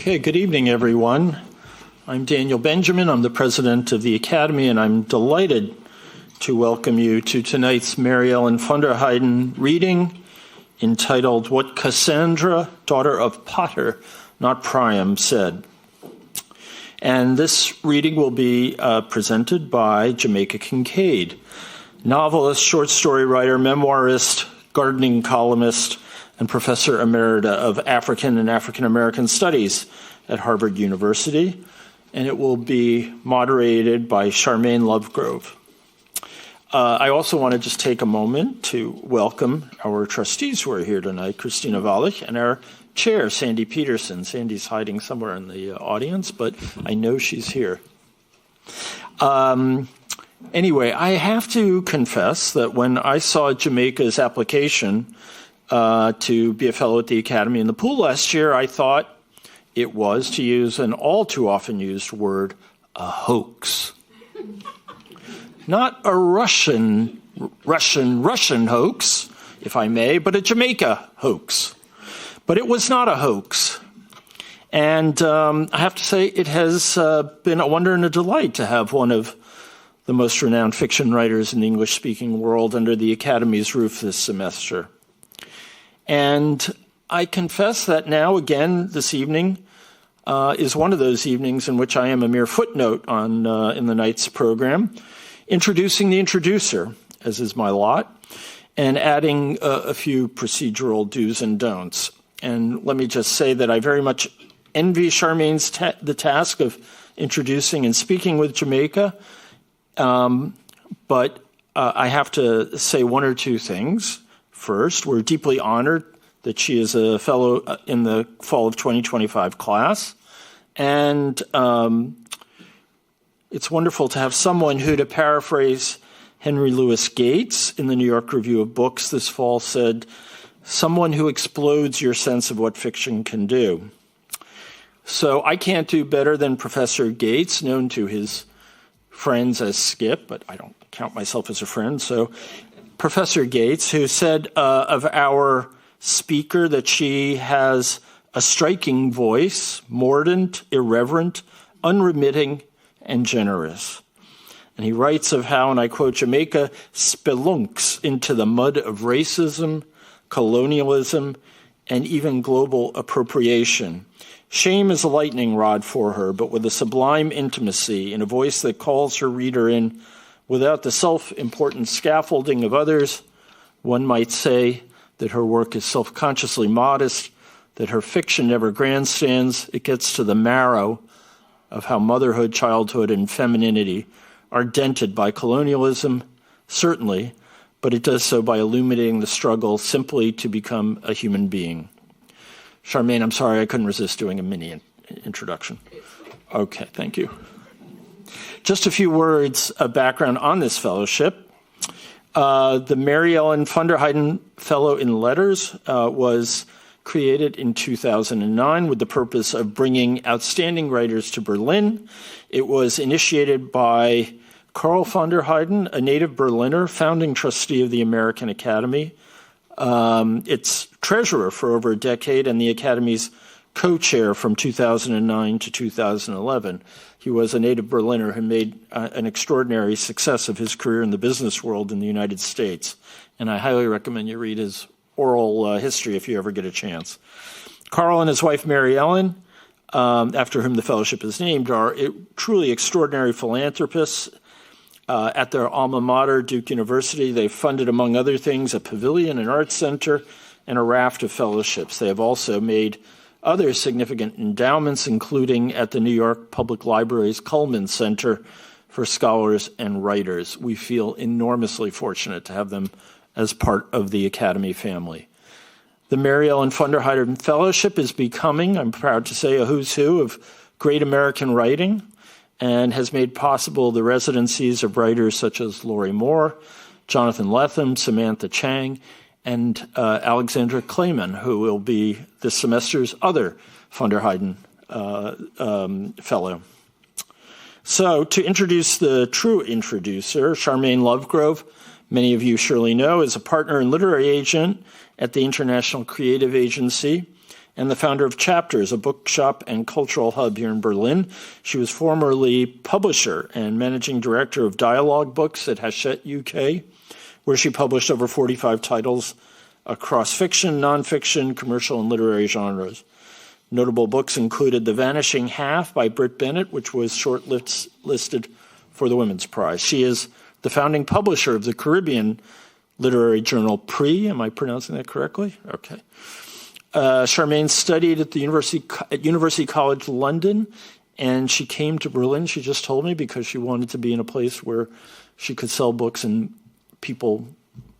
Okay, good evening, everyone. I'm Daniel Benjamin. I'm the president of the Academy, and I'm delighted to welcome you to tonight's Mary Ellen von der Heyden reading entitled What Cassandra, Daughter of Potter, Not Priam, Said. And this reading will be presented by Jamaica Kincaid, novelist, short story writer, memoirist, gardening columnist, and professor emerita of African and African American Studies at Harvard University. And it will be moderated by Charmaine Lovegrove. I also want to just take a moment to welcome our trustees who are here tonight, Christina Wallich, and our chair, Sandy Peterson. Sandy's hiding somewhere in the audience, but I know she's here. Anyway, I have to confess that when I saw Jamaica's application to be a fellow at the Academy in the pool last year, I thought it was, to use an all too often used word, a hoax. Not a Russian hoax, if I may, but a Jamaica hoax. But it was not a hoax. And I have to say it has been a wonder and a delight to have one of the most renowned fiction writers in the English-speaking world under the Academy's roof this semester. And I confess that now, again, this evening is one of those evenings in which I am a mere footnote on in the night's program, introducing the introducer, as is my lot, and adding a few procedural do's and don'ts. And let me just say that I very much envy Charmaine's the task of introducing and speaking with Jamaica, but I have to say one or two things. First, we're deeply honored that she is a fellow in the fall of 2025 class. And it's wonderful to have someone who, to paraphrase Henry Louis Gates in the New York Review of Books this fall, said, someone who explodes your sense of what fiction can do. So I can't do better than Professor Gates, known to his friends as Skip, but I don't count myself as a friend. So Professor Gates, who said of our speaker that she has a striking voice, mordant, irreverent, unremitting, and generous. And he writes of how, and I quote, Jamaica spelunks into the mud of racism, colonialism, and even global appropriation. Shame is a lightning rod for her, but with a sublime intimacy in a voice that calls her reader in without the self-important scaffolding of others. One might say that her work is self-consciously modest, that her fiction never grandstands. It gets to the marrow of how motherhood, childhood, and femininity are dented by colonialism, certainly, but it does so by illuminating the struggle simply to become a human being. Charmaine, I'm sorry, I couldn't resist doing a mini introduction. Okay, thank you. Just a few words of background on this fellowship. The Mary Ellen von der Heyden Fellow in Letters was created in 2009 with the purpose of bringing outstanding writers to Berlin. It was initiated by Karl von der Heyden, a native Berliner, founding trustee of the American Academy, its treasurer for over a decade, and the Academy's co-chair from 2009 to 2011. He was a native Berliner who made an extraordinary success of his career in the business world in the United States. And I highly recommend you read his oral history if you ever get a chance. Carl and his wife, Mary Ellen, after whom the fellowship is named, are truly extraordinary philanthropists. At their alma mater, Duke University, they funded, among other things, a pavilion, an arts center, and a raft of fellowships. They have also made other significant endowments, including at the New York Public Library's Cullman Center for Scholars and Writers. We feel enormously fortunate to have them as part of the Academy family. The Mary Ellen von der Heyden Fellowship is becoming, I'm proud to say, a who's who of great American writing, and has made possible the residencies of writers such as Laurie Moore, Jonathan Lethem, Samantha Chang, and Alexandra Clayman, who will be this semester's other von der Heyden fellow. So to introduce the true introducer, Charmaine Lovegrove, many of you surely know, is a partner and literary agent at the International Creative Agency and the founder of Chapters, a bookshop and cultural hub here in Berlin. She was formerly publisher and managing director of Dialogue Books at Hachette UK, where she published over 45 titles across fiction, nonfiction, commercial, and literary genres. Notable books included The Vanishing Half by Britt Bennett, which was shortlisted for the Women's Prize. She is the founding publisher of the Caribbean literary journal Priam. Am I pronouncing that correctly? Okay. Charmaine studied at the University College London, and she came to Berlin, she just told me, because she wanted to be in a place where she could sell books and people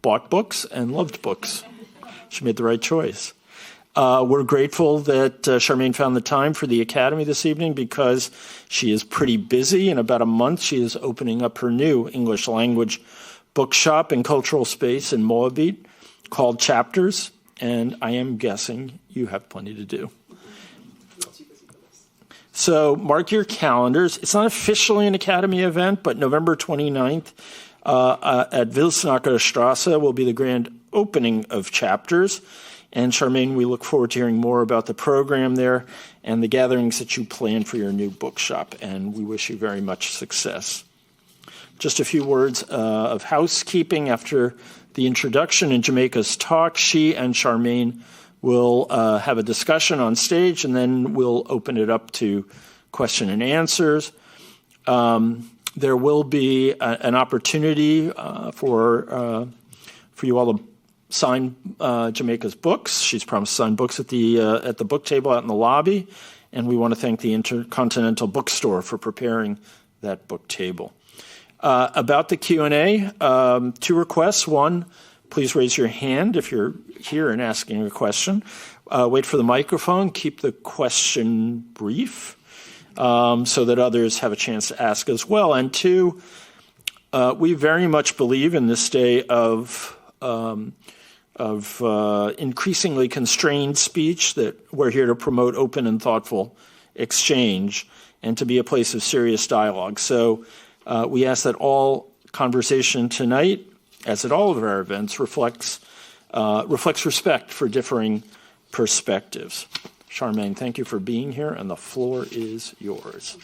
bought books and loved books. She made the right choice. We're grateful that Charmaine found the time for the Academy this evening because she is pretty busy. In about a month, she is opening up her new English language bookshop and cultural space in Moabit called Chapters, and I am guessing you have plenty to do. So mark your calendars. It's not officially an Academy event, but November 29th at Wilsnacher Strasse will be the grand opening of Chapters. And Charmaine, we look forward to hearing more about the program there and the gatherings that you plan for your new bookshop, and we wish you very much success. Just a few words of housekeeping after the introduction in Jamaica's talk. She and Charmaine will have a discussion on stage, and then we'll open it up to question and answers. There will be an opportunity for you all to sign Jamaica's books. She's promised to sign books at the book table out in the lobby, and we want to thank the Intercontinental Bookstore for preparing that book table. About the Q&A, two requests. One, please raise your hand if you're here and asking a question. Wait for the microphone. Keep the question brief so that others have a chance to ask as well. And two, we very much believe in this day of increasingly constrained speech that we're here to promote open and thoughtful exchange and to be a place of serious dialogue. So we ask that all conversation tonight, as at all of our events, reflects respect for differing perspectives. Charmaine, thank you for being here, and the floor is yours.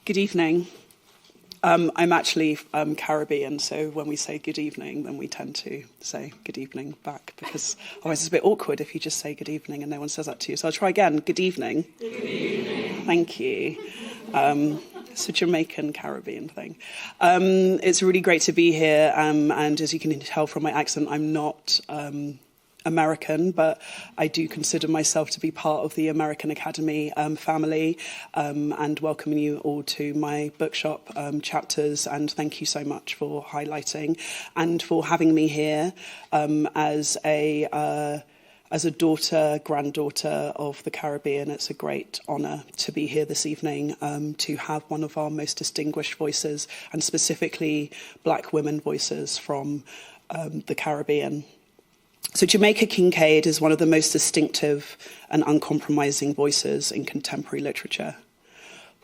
Good evening. I'm actually Caribbean, so when we say good evening, then we tend to say good evening back, because otherwise it's a bit awkward if you just say good evening and no one says that to you. So I'll try again. Good evening. Good evening. Thank you. It's a Jamaican Caribbean thing. It's really great to be here, and as you can tell from my accent, I'm not American, but I do consider myself to be part of the American Academy family, and welcoming you all to my bookshop, Chapters, and thank you so much for highlighting and for having me here as a granddaughter of the Caribbean. It's a great honour to be here this evening, to have one of our most distinguished voices, and specifically Black women voices from the Caribbean. So Jamaica Kincaid is one of the most distinctive and uncompromising voices in contemporary literature.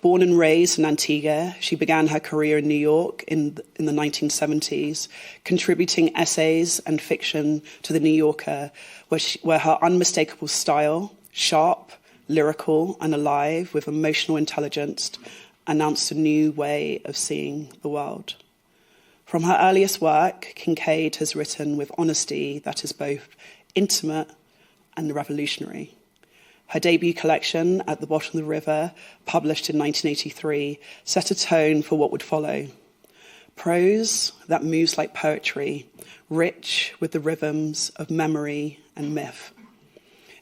Born and raised in Antigua, she began her career in New York in the 1970s, contributing essays and fiction to The New Yorker, where her unmistakable style, sharp, lyrical, and alive with emotional intelligence, announced a new way of seeing the world. From her earliest work, Kincaid has written with honesty that is both intimate and revolutionary. Her debut collection, At the Bottom of the River, published in 1983, set a tone for what would follow. Prose that moves like poetry, rich with the rhythms of memory and myth.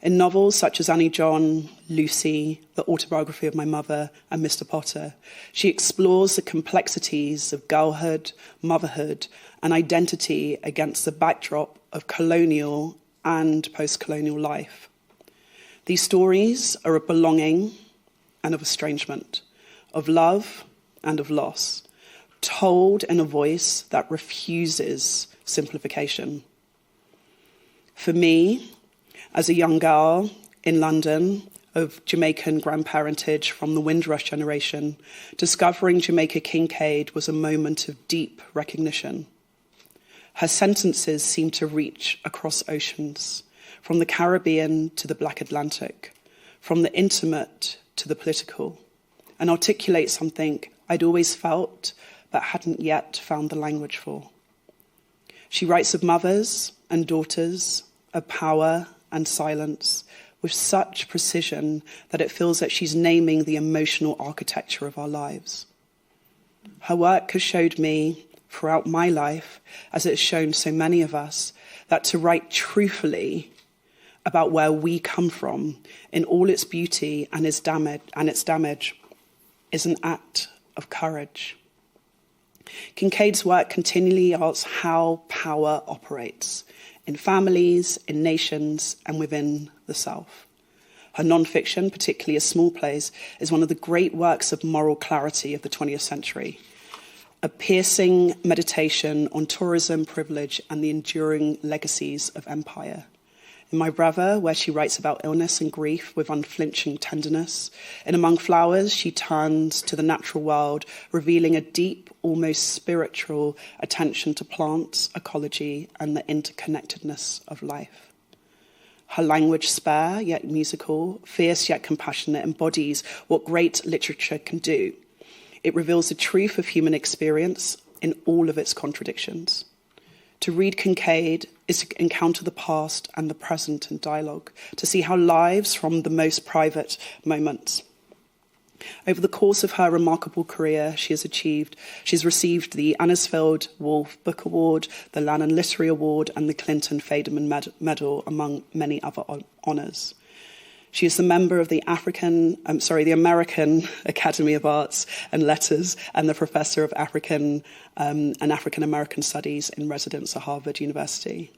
In novels such as Annie John, Lucy, The Autobiography of My Mother, and Mr. Potter, she explores the complexities of girlhood, motherhood, and identity against the backdrop of colonial and post-colonial life. These stories are of belonging and of estrangement, of love and of loss, told in a voice that refuses simplification. For me, as a young girl in London, of Jamaican grandparentage from the Windrush generation, discovering Jamaica Kincaid was a moment of deep recognition. Her sentences seemed to reach across oceans, from the Caribbean to the Black Atlantic, from the intimate to the political, and articulate something I'd always felt but hadn't yet found the language for. She writes of mothers and daughters, of power and silence, with such precision that it feels that she's naming the emotional architecture of our lives. Her work has showed me throughout my life, as it's shown so many of us, that to write truthfully about where we come from in all its beauty and its damage is an act of courage. Kincaid's work continually asks how power operates in families, in nations, and within the self. Her non-fiction, particularly A Small Place, is one of the great works of moral clarity of the 20th century, a piercing meditation on tourism, privilege, and the enduring legacies of empire. In My Brother, where she writes about illness and grief with unflinching tenderness. In Among Flowers, she turns to the natural world, revealing a deep, almost spiritual attention to plants, ecology, and the interconnectedness of life. Her language, spare yet musical, fierce yet compassionate, embodies what great literature can do. It reveals the truth of human experience in all of its contradictions. To read Kincaid is to encounter the past and the present in dialogue, to see how lives from the most private moments. Over the course of her remarkable career, she's received the Anisfield Wolf Book Award, the Lannan Literary Award, and the Clinton Federman Medal, among many other honours. She is a member of the American Academy of Arts and Letters and the Professor of African and African American Studies in residence at Harvard University.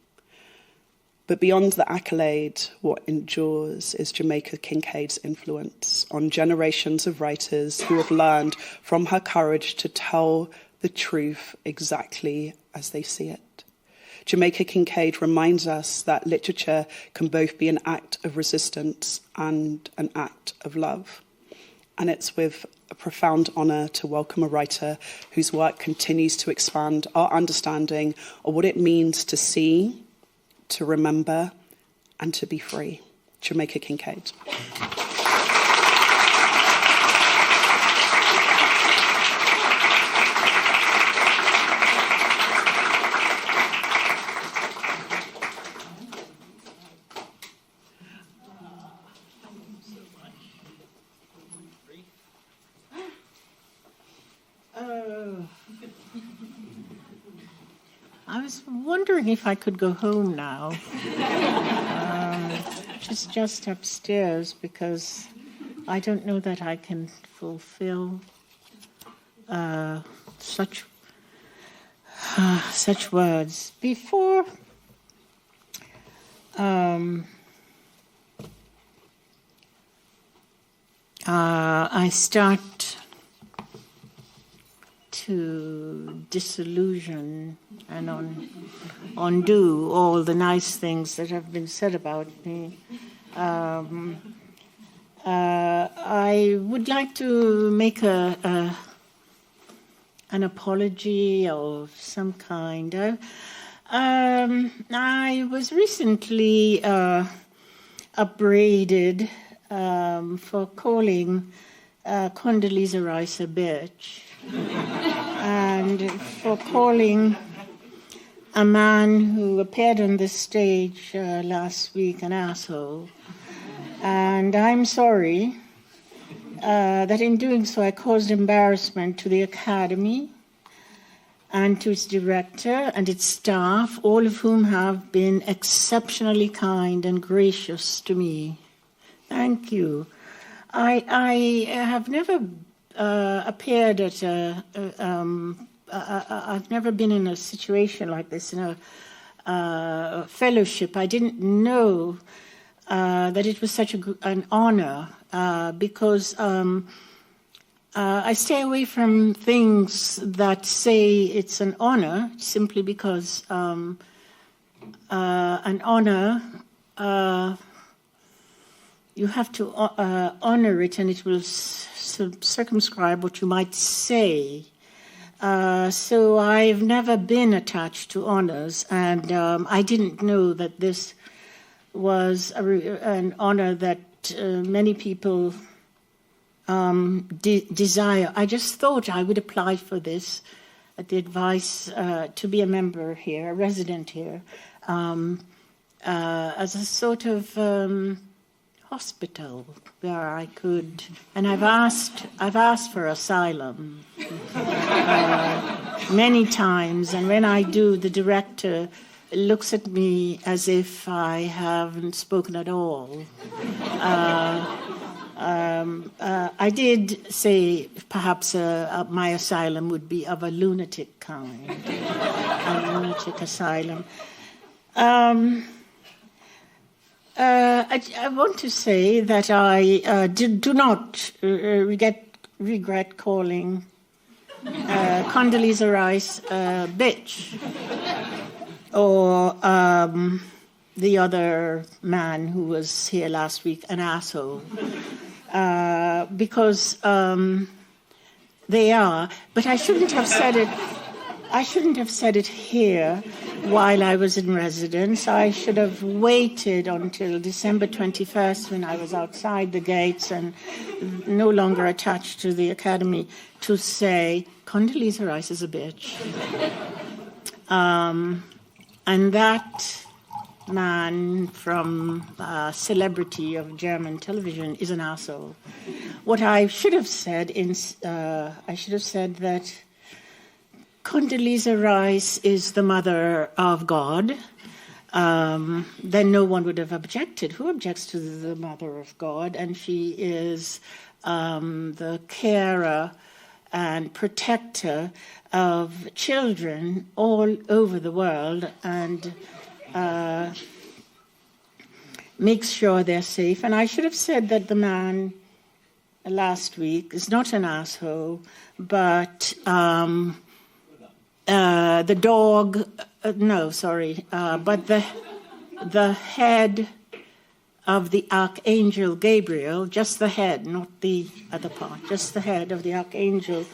But beyond the accolade, what endures is Jamaica Kincaid's influence on generations of writers who have learned from her courage to tell the truth exactly as they see it. Jamaica Kincaid reminds us that literature can both be an act of resistance and an act of love. And it's with a profound honour to welcome a writer whose work continues to expand our understanding of what it means to see, to remember, and to be free. Jamaica Kincaid. I was wondering if I could go home now, just upstairs, because I don't know that I can fulfill such words. Before I start to disillusion and undo all the nice things that have been said about me, I would like to make an apology of some kind. I was recently upbraided for calling Condoleezza Rice a bitch. And for calling a man who appeared on this stage last week an asshole. And I'm sorry that in doing so I caused embarrassment to the Academy and to its director and its staff, all of whom have been exceptionally kind and gracious to me. Thank you. I have never appeared at I've never been in a situation like this, in a fellowship. I didn't know that it was such an honor because I stay away from things that say it's an honor simply because an honor you have to honor it, and it will circumscribe what you might say. So I've never been attached to honors, and I didn't know that this was an honor that many people desire. I just thought I would apply for this at the advice to be a member here, a resident here, as a sort of hospital where I could, and I've asked for asylum many times, and when I do, the director looks at me as if I haven't spoken at all. I did say perhaps my asylum would be of a lunatic kind, a lunatic asylum. I want to say that I do not regret calling Condoleezza Rice a bitch, or the other man who was here last week an asshole, because they are. But I shouldn't have said it. I shouldn't have said it here while I was in residence. I should have waited until December 21st when I was outside the gates and no longer attached to the academy to say, Condoleezza Rice is a bitch. And that man from celebrity of German television is an asshole. What I should have said I should have said that Condoleezza Rice is the mother of God. Then no one would have objected. Who objects to the mother of God? And she is the carer and protector of children all over the world, and makes sure they're safe. And I should have said that the man last week is not an asshole, but the dog, but the head of the Archangel Gabriel, just the head, not the other part, just the head of the Archangel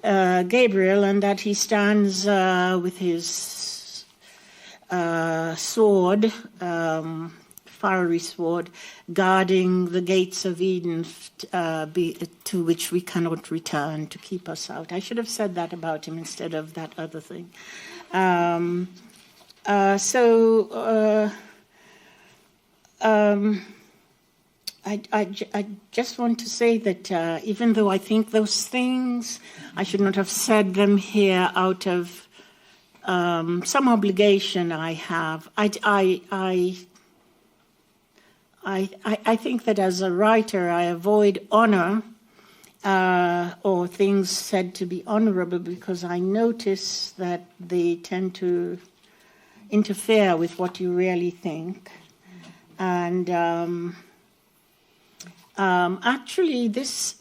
Gabriel, and that he stands with his sword, fiery sword, guarding the gates of Eden to which we cannot return, to keep us out. I should have said that about him instead of that other thing. I just want to say that even though I think those things, I should not have said them here out of some obligation I have. I think that as a writer, I avoid honor or things said to be honorable because I notice that they tend to interfere with what you really think. And actually, this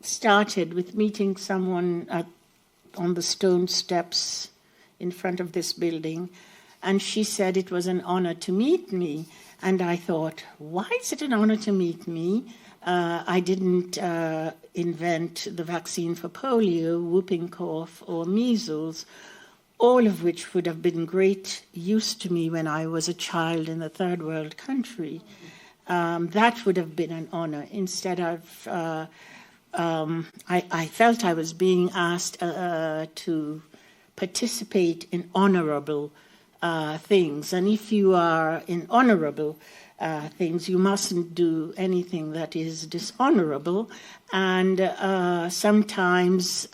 started with meeting someone on the stone steps in front of this building. And she said it was an honor to meet me. And I thought, why is it an honor to meet me? I didn't invent the vaccine for polio, whooping cough, or measles, all of which would have been great use to me when I was a child in a third world country. That would have been an honor. Instead of, I felt I was being asked to participate in honorable things. And if you are in honorable things, you mustn't do anything that is dishonorable. And sometimes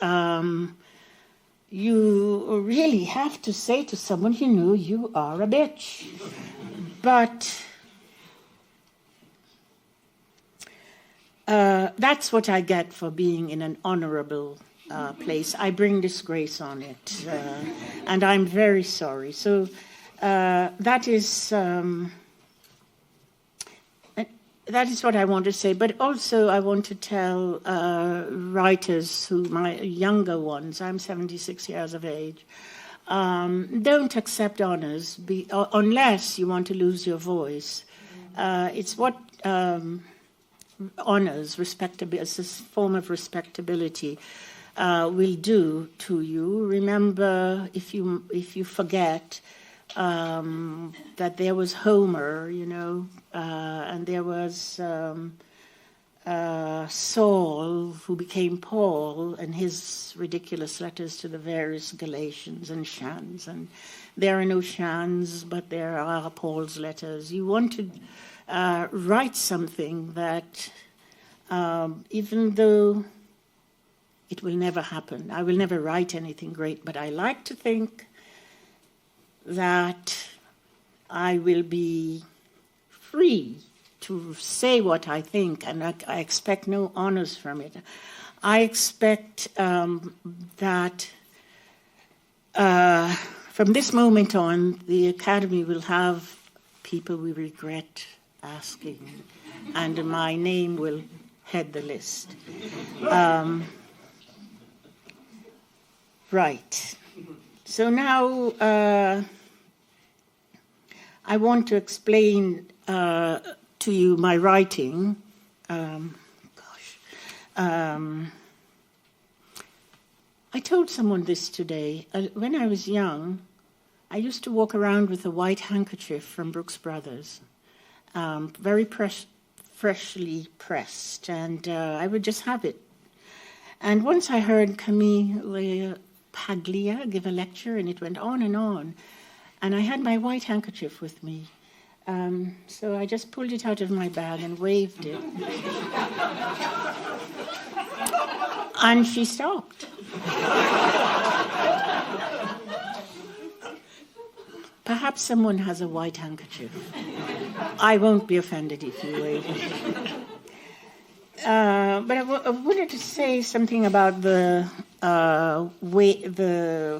you really have to say to someone, you are a bitch. But that's what I get for being in an honorable place. I bring disgrace on it, and I'm very sorry. So that is what I want to say. But also I want to tell writers, my younger ones, I'm 76 years of age, don't accept honors unless you want to lose your voice. it's what honors, respectability, it's this form of respectability will do to you. Remember, if you forget that there was Homer, and there was Saul, who became Paul, and his ridiculous letters to the various Galatians and Shans. And there are no Shans, but there are Paul's letters. You want to write something that, even though it will never happen, I will never write anything great, but I like to think that I will be free to say what I think, and I expect no honors from it. I expect that from this moment on, the Academy will have people we regret asking, and my name will head the list. Right. So now I want to explain to you my writing. I told someone this today. When I was young, I used to walk around with a white handkerchief from Brooks Brothers, very freshly pressed, and I would just have it. And once I heard Camille Paglia give a lecture, and it went on, and I had my white handkerchief with me. So I just pulled it out of my bag and waved it. And she stopped. Perhaps someone has a white handkerchief. I won't be offended if you wave it. But I wanted to say something about the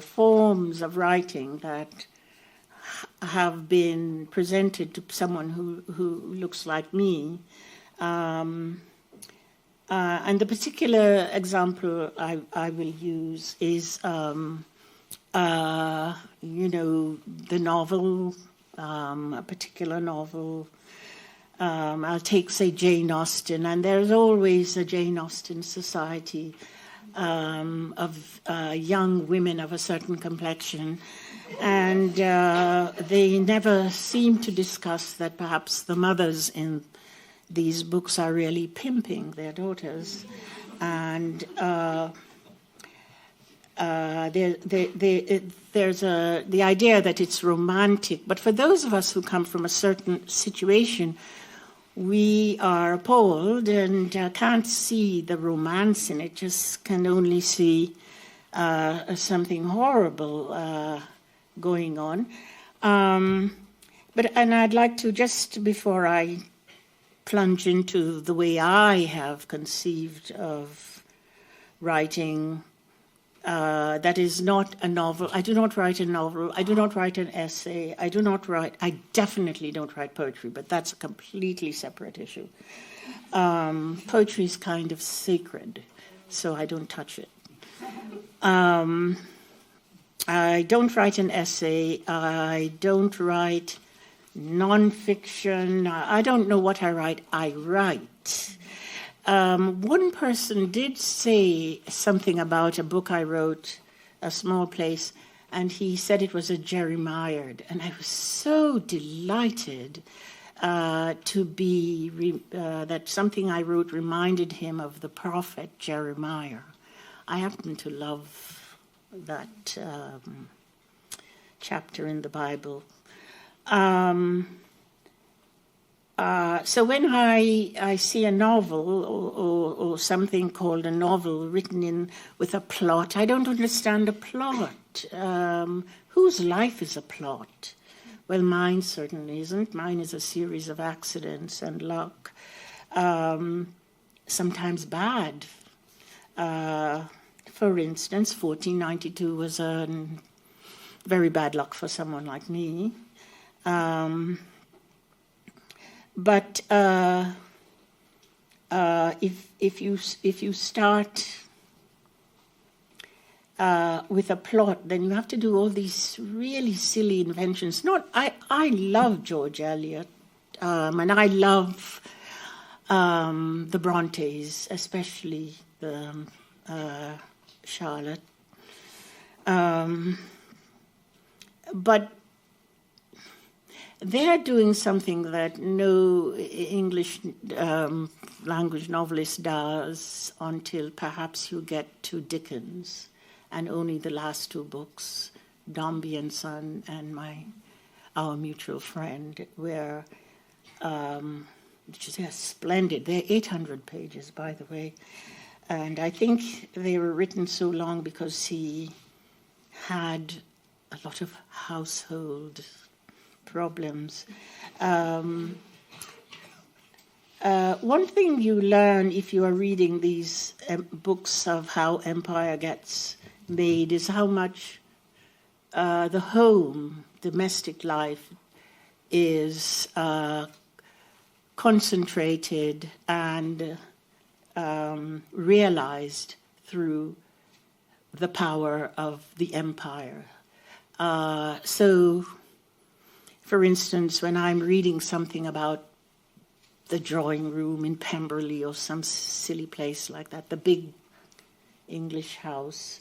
forms of writing that have been presented to someone who looks like me. And the particular example I will use is, the novel, a particular novel. I'll take, say, Jane Austen, and there's always a Jane Austen society of young women of a certain complexion, and they never seem to discuss that perhaps the mothers in these books are really pimping their daughters, and there's the idea that it's romantic. But for those of us who come from a certain situation, we are appalled and can't see the romance in it, just can only see something horrible going on. And I'd like to, just before I plunge into the way I have conceived of writing, that is not a novel. I do not write a novel. I do not write an essay. I definitely don't write poetry, but that's a completely separate issue. Poetry is kind of sacred, so I don't touch it. I don't write an essay. I don't write nonfiction. I don't know what I write. I write. One person did say something about a book I wrote, A Small Place, and he said it was a Jeremiad. And I was so delighted to be, that something I wrote reminded him of the prophet Jeremiah. I happen to love that chapter in the Bible. So when I see a novel or something called a novel written with a plot, I don't understand a plot. Whose life is a plot? Well, mine certainly isn't. Mine is a series of accidents and luck, sometimes bad. For instance, 1492 was very bad luck for someone like me. But if you start with a plot, then you have to do all these really silly inventions. I love George Eliot. And I love the Brontes, especially the Charlotte. But they're doing something that no English language novelist does until perhaps you get to Dickens, and only the last two books, Dombey and Son and Our Mutual Friend, where they're splendid. They're 800 pages, by the way. And I think they were written so long because he had a lot of household problems. One thing you learn if you are reading these books of how empire gets made is how much the home, domestic life, is concentrated and realized through the power of the empire. So, for instance, when I'm reading something about the drawing room in Pemberley or some silly place like that, the big English house,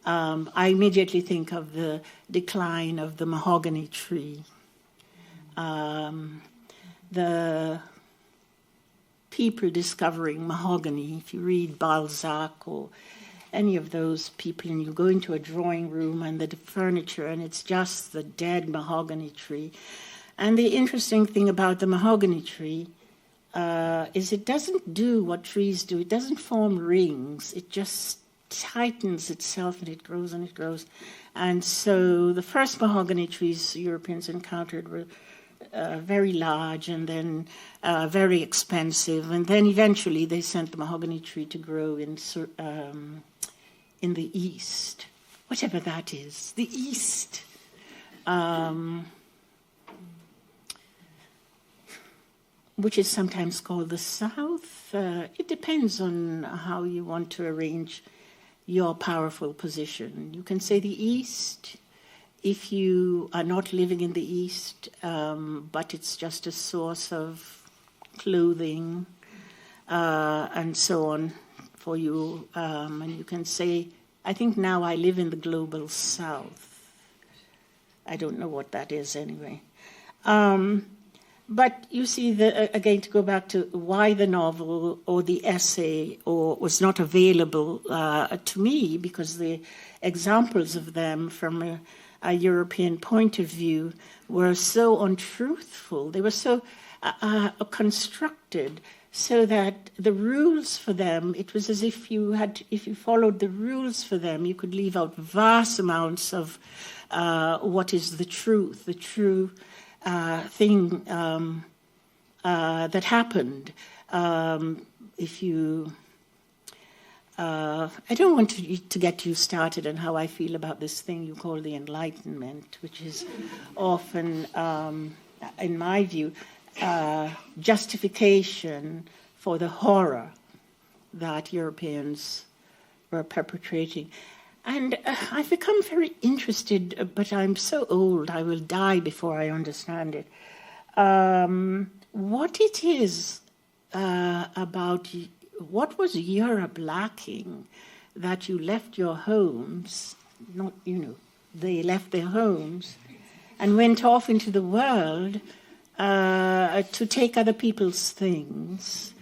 I immediately think of the decline of the mahogany tree. The people discovering mahogany, if you read Balzac or any of those people, and you go into a drawing room and the furniture, and it's just the dead mahogany tree. And the interesting thing about the mahogany tree is it doesn't do what trees do. It doesn't form rings. It just tightens itself, and it grows and it grows. And so the first mahogany trees Europeans encountered were very large and then very expensive. And then eventually they sent the mahogany tree to grow in the East, whatever that is, the East. Which is sometimes called the South. It depends on how you want to arrange your powerful position. You can say the East if you are not living in the East, but it's just a source of clothing and so on for you. And you can say, I think now I live in the global South. I don't know what that is anyway. But you see, again, to go back to why the novel or the essay was not available to me, because the examples of them from a European point of view were so untruthful. They were so constructed so that the rules for them, it was as if you followed the rules for them, you could leave out vast amounts of what is the truth, the true thing that happened. If you, I don't want to get you started on how I feel about this thing you call the Enlightenment, which is often, in my view, justification for the horror that Europeans were perpetrating. And I've become very interested, but I'm so old, I will die before I understand it. What it is about, what was Europe lacking that you left your homes, not, they left their homes and went off into the world to take other people's things,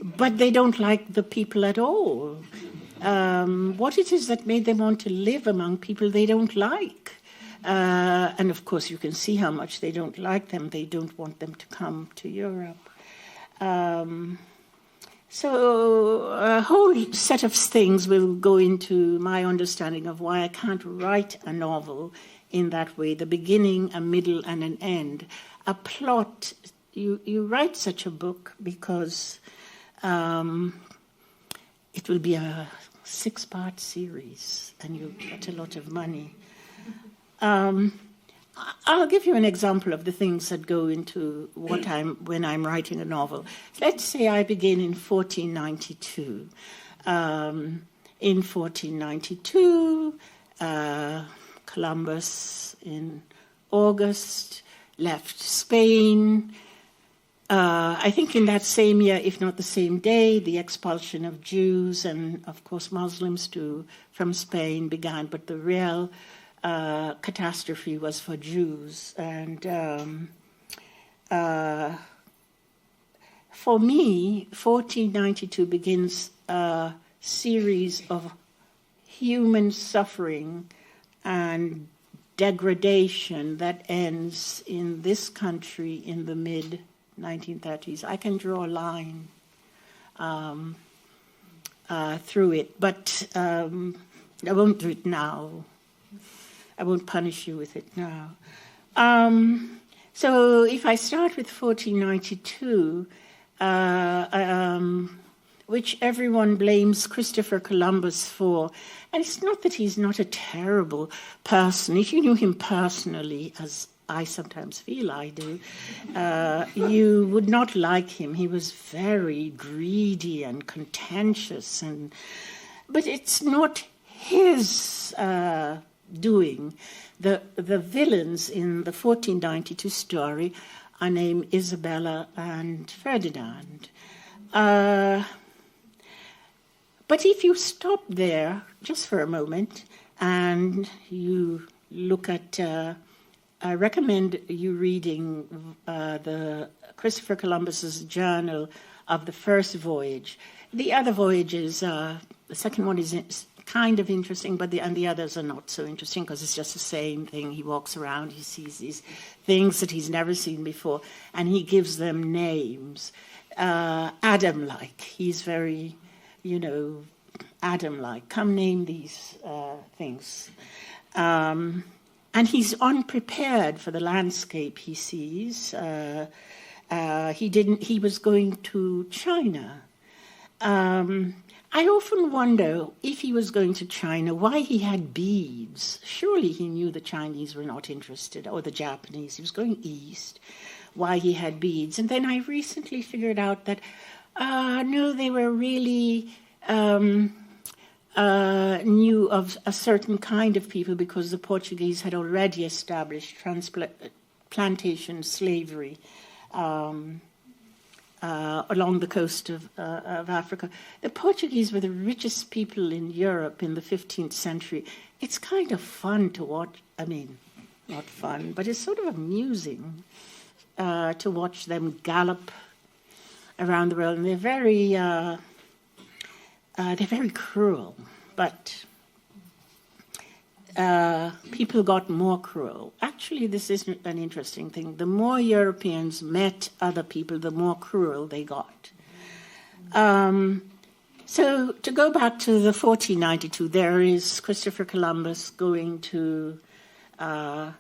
but they don't like the people at all. What it is that made them want to live among people they don't like. And of course, you can see how much they don't like them. They don't want them to come to Europe. So a whole set of things will go into my understanding of why I can't write a novel in that way, the beginning, a middle, and an end. A plot, you write such a book because it will be a 6-part series, and you get a lot of money. I'll give you an example of the things that go into when I'm writing a novel. Let's say I begin in 1492. In 1492, Columbus in August left Spain, I think in that same year, if not the same day, the expulsion of Jews and, of course, Muslims from Spain began. But the real catastrophe was for Jews. And for me, 1492 begins a series of human suffering and degradation that ends in this country in the mid-1930s. I can draw a line through it, but I won't do it now. I won't punish you with it now. So if I start with 1492, which everyone blames Christopher Columbus for, and it's not that he's not a terrible person. If you knew him personally, as I sometimes feel I do, you would not like him. He was very greedy and contentious, but it's not his doing. The villains in the 1492 story are named Isabella and Ferdinand. But if you stop there just for a moment and you look at, I recommend you reading the Christopher Columbus's journal of the first voyage. The other voyages, the second one is kind of interesting, but the others are not so interesting because it's just the same thing. He walks around, he sees these things that he's never seen before, and he gives them names. Adam-like. He's very, Adam-like. Come name these things. And he's unprepared for the landscape he sees. He was going to China. I often wonder if he was going to China, why he had beads. Surely he knew the Chinese were not interested, or the Japanese. He was going east. Why he had beads. And then I recently figured out that, no, they were really knew of a certain kind of people because the Portuguese had already established plantation slavery along the coast of Africa. The Portuguese were the richest people in Europe in the 15th century. It's kind of fun to watch. I mean, not fun, but it's sort of amusing to watch them gallop around the world. And they're very cruel, but people got more cruel. Actually, this is an interesting thing. The more Europeans met other people, the more cruel they got. So to go back to the 1492, there is Christopher Columbus going to the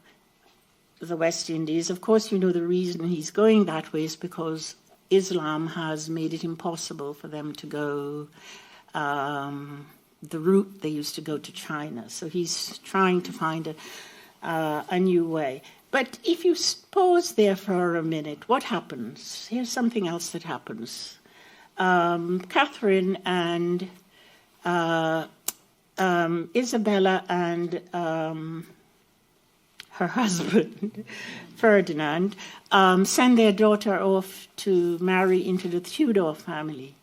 West Indies. Of course, you know the reason he's going that way is because Islam has made it impossible for them to go the route they used to go to China. So he's trying to find a new way. But if you pause there for a minute, what happens? Here's something else that happens. Catherine and Isabella and her husband, Ferdinand, send their daughter off to marry into the Tudor family.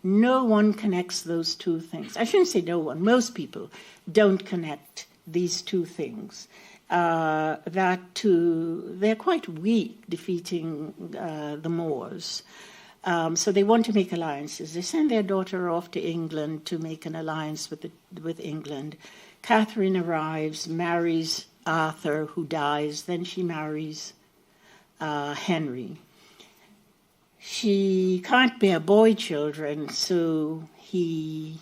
No one connects those two things. I shouldn't say no one. Most people don't connect these two things. They're quite weak defeating the Moors. So they want to make alliances. They send their daughter off to England to make an alliance with England. Catherine arrives, marries Arthur, who dies. Then she marries Henry. She can't bear boy children, so he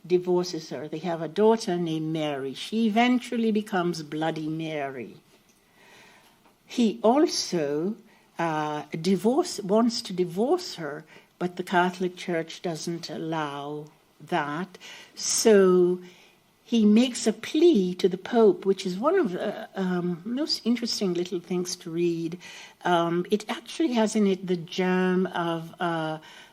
divorces her. They have a daughter named Mary. She eventually becomes Bloody Mary. He also wants to divorce her, but the Catholic Church doesn't allow that. So he makes a plea to the Pope, which is one of the most interesting little things to read. It actually has in it the germ of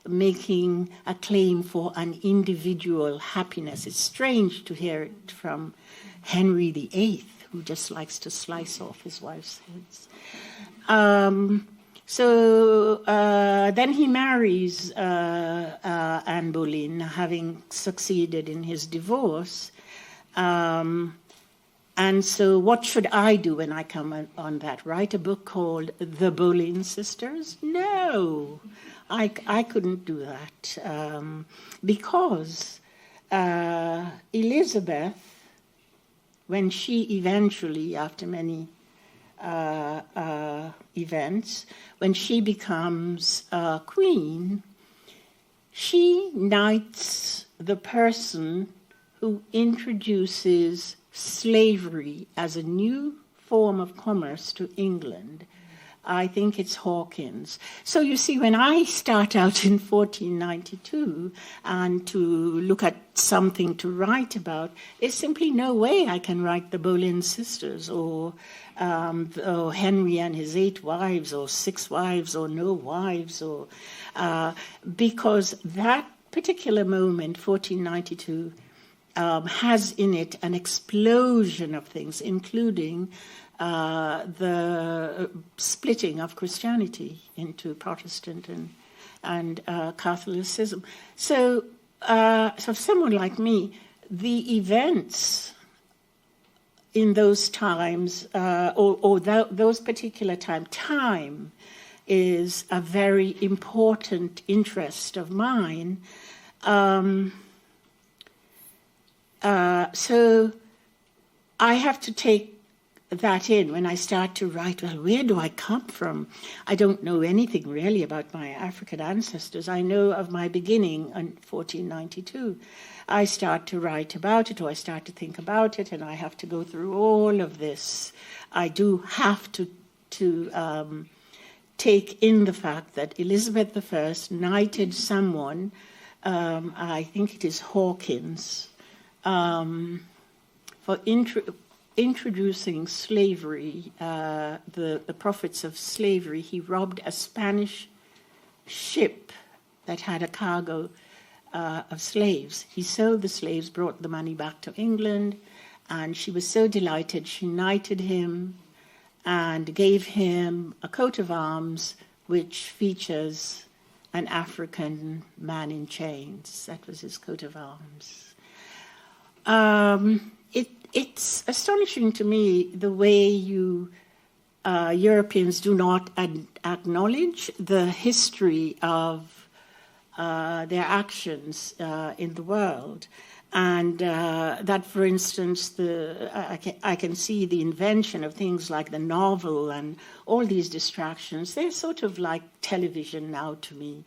making a claim for an individual happiness. It's strange to hear it from Henry VIII, who just likes to slice off his wife's heads. So then he marries Anne Boleyn, having succeeded in his divorce. And so what should I do when I come on that? Write a book called The Boleyn Sisters? No, I couldn't do that because Elizabeth, when she eventually, after many events, when she becomes queen, she knights the person who introduces slavery as a new form of commerce to England. I think it's Hawkins. So you see, when I start out in 1492 and to look at something to write about, there's simply no way I can write the Boleyn sisters or Henry and his 8 wives or 6 wives or no wives, or because that particular moment, 1492, has in it an explosion of things, including the splitting of Christianity into Protestant and Catholicism. So someone like me, the events in those times, those particular time is a very important interest of mine. So I have to take that in when I start to write. Well, where do I come from? I don't know anything really about my African ancestors. I know of my beginning in 1492. I start to write about it, or I start to think about it, and I have to go through all of this. I do have to take in the fact that Elizabeth I knighted someone, I think it is Hawkins, for introducing slavery, the profits of slavery. He robbed a Spanish ship that had a cargo of slaves. He sold the slaves, brought the money back to England, and she was so delighted she knighted him and gave him a coat of arms which features an African man in chains. That was his coat of arms. It's astonishing to me the way Europeans do not acknowledge the history of their actions in the world. And that, for instance, I can see the invention of things like the novel and all these distractions. They're sort of like television now to me.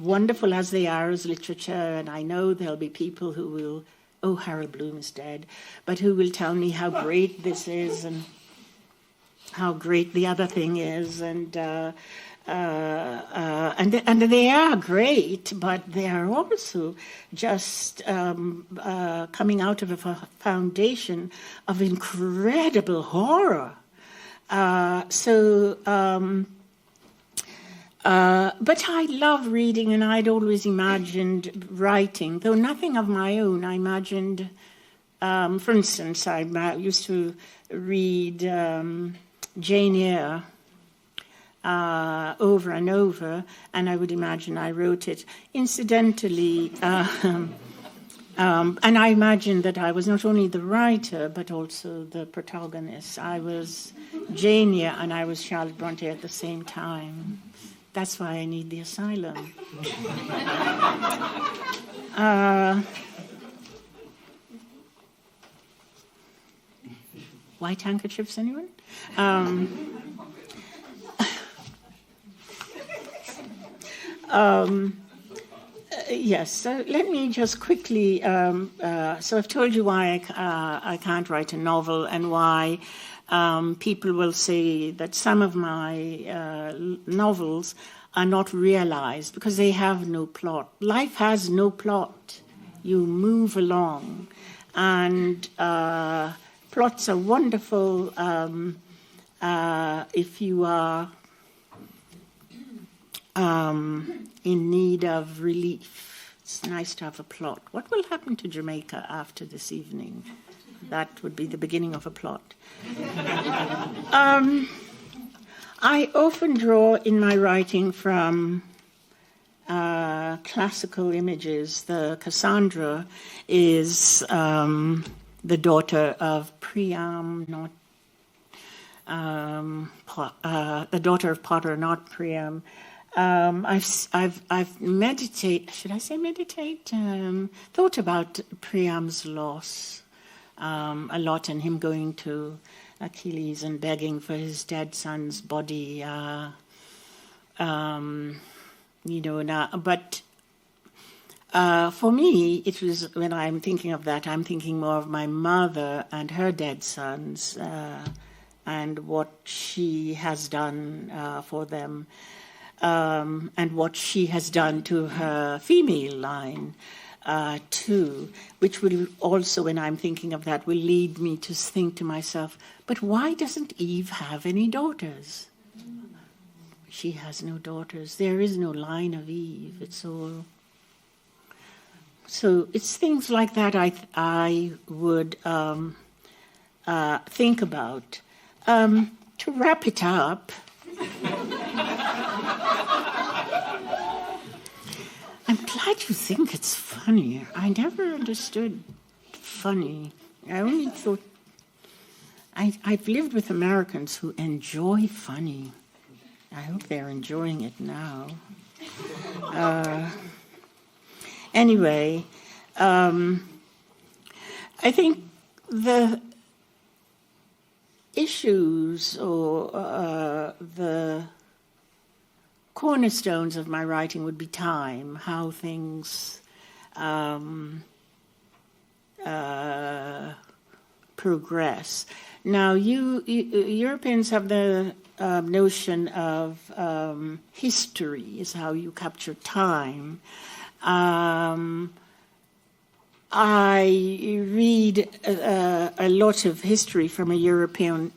Wonderful as they are as literature, and I know there'll be people who will, oh, Harold Bloom is dead, but who will tell me how great this is and how great the other thing is, and they are great, but they are also just coming out of a foundation of incredible horror. But I love reading, and I'd always imagined writing, though nothing of my own. I imagined, for instance, I used to read Jane Eyre over and over, and I would imagine I wrote it. Incidentally, and I imagined that I was not only the writer, but also the protagonist. I was Jane Eyre, and I was Charlotte Bronte at the same time. That's why I need the asylum. White handkerchiefs, anyone? Yes, so let me just quickly... so I've told you why I can't write a novel, and why people will say that some of my novels are not realized because they have no plot. Life has no plot. You move along. And plots are wonderful if you are in need of relief. It's nice to have a plot. What will happen to Jamaica after this evening? That would be the beginning of a plot. I often draw in my writing from classical images. The Cassandra is the daughter of Priam, not the daughter of Potter, not Priam. I've thought about Priam's loss a lot, and him going to Achilles and begging for his dead son's body. But for me, it was, when I'm thinking of that, I'm thinking more of my mother and her dead sons, and what she has done for them, and what she has done to her female line too, which will also, when I'm thinking of that, will lead me to think to myself, but why doesn't Eve have any daughters? She has no daughters. There is no line of Eve. It's all... So it's things like that I would think about. To wrap it up, I'm glad you think it's funny. I never understood funny. I only thought... I've lived with Americans who enjoy funny. I hope they're enjoying it now. Anyway, I think the issues or the cornerstones of my writing would be time, how things progress. Now, Europeans have the notion of history is how you capture time. I read a lot of history from a European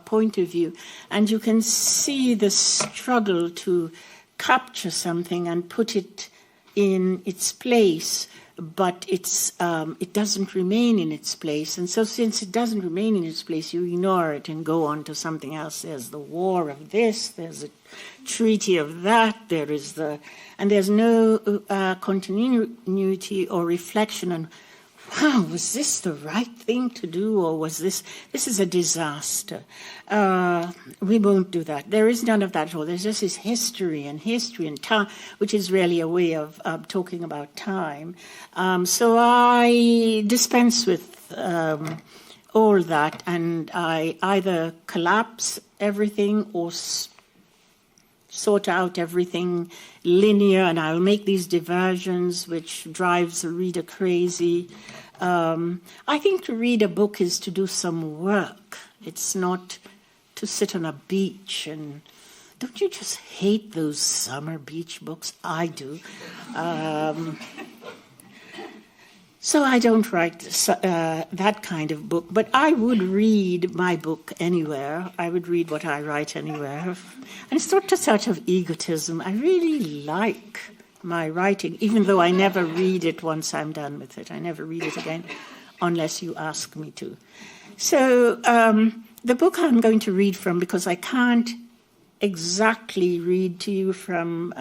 point of view, and you can see the struggle to capture something and put it in its place, but it doesn't remain in its place. And so since it doesn't remain in its place, you ignore it and go on to something else. There's the war of this, there's a treaty of that, and there's no continuity or reflection on, wow, was this the right thing to do, or was this is a disaster? We won't do that. There is none of that at all. There's just this history and time, which is really a way of talking about time. So I dispense with all that, and I either collapse everything or sort out everything linear, and I'll make these diversions, which drives the reader crazy. I think to read a book is to do some work. It's not to sit on a beach. And don't you just hate those summer beach books? I do. So I don't write that kind of book, but I would read my book anywhere. I would read what I write anywhere. And it's not a sort of egotism. I really like my writing, even though I never read it once I'm done with it. I never read it again unless you ask me to. So the book I'm going to read from, because I can't exactly read to you from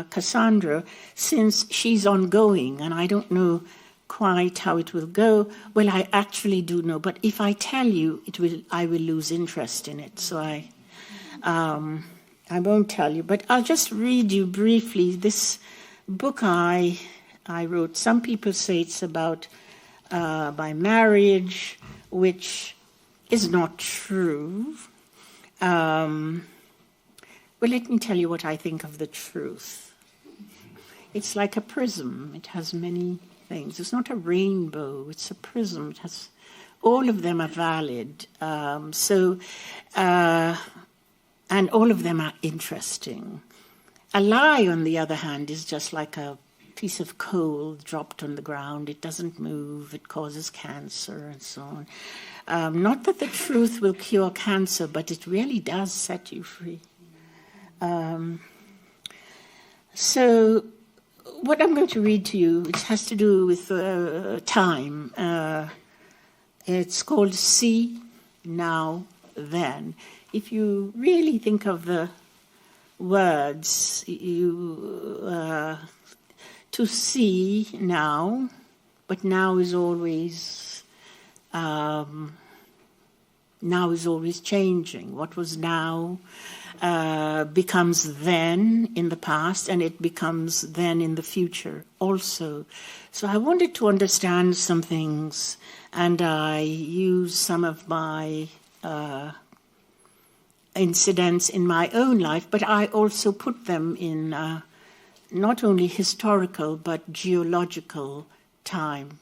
Cassandra, since she's ongoing, and I don't know quite how it will go. Well, I actually do know, but if I tell you, I will lose interest in it. So I won't tell you, but I'll just read you briefly this book I wrote. Some people say it's about my marriage, which is not true. Well, let me tell you what I think of the truth. It's like a prism. It has many things. It's not a rainbow. It's a prism. It has, all of them are valid. And all of them are interesting. A lie, on the other hand, is just like a piece of coal dropped on the ground. It doesn't move. It causes cancer and so on. Not that the truth will cure cancer, but it really does set you free. So what I'm going to read to you, it has to do with time. It's called See Now then. If you really think of the words, to see now, but now is always changing. What was now becomes then in the past, and it becomes then in the future also. So I wanted to understand some things, and I use some of my incidents in my own life, but I also put them in not only historical but geological time.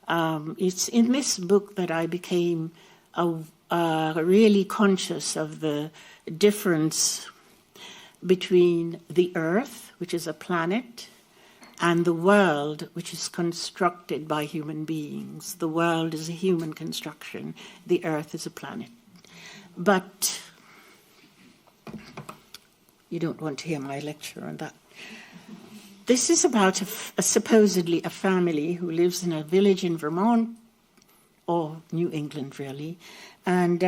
It's in this book that I became really conscious of the difference between the Earth, which is a planet, and the world, which is constructed by human beings. The world is a human construction. The Earth is a planet. But you don't want to hear my lecture on that. This is about supposedly a family who lives in a village in Vermont, or New England, really. And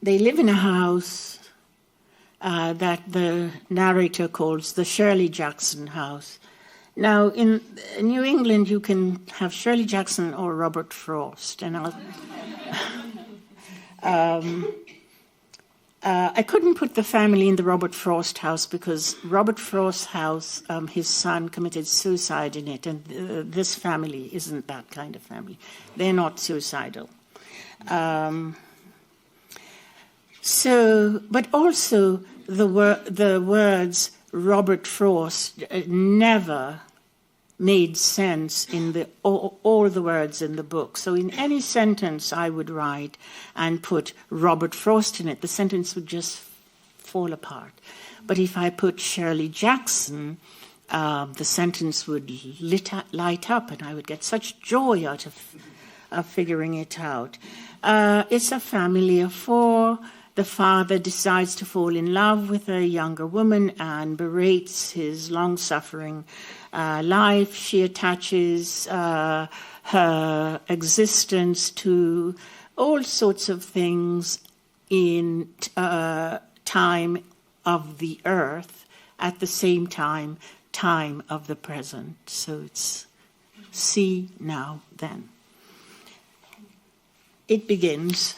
they live in a house that the narrator calls the Shirley Jackson house. Now, in New England, you can have Shirley Jackson or Robert Frost. And I couldn't put the family in the Robert Frost house because Robert Frost's house, his son committed suicide in it, and this family isn't that kind of family. They're not suicidal. But also the words Robert Frost never made sense in all the words in the book. So in any sentence I would write and put Robert Frost in it, the sentence would just fall apart. But if I put Shirley Jackson, the sentence would light up, and I would get such joy out of figuring it out. It's a family of four. The father decides to fall in love with a younger woman and berates his long-suffering life. She attaches her existence to all sorts of things in time of the earth, at the same time of the present. So it's see, now, then. It begins.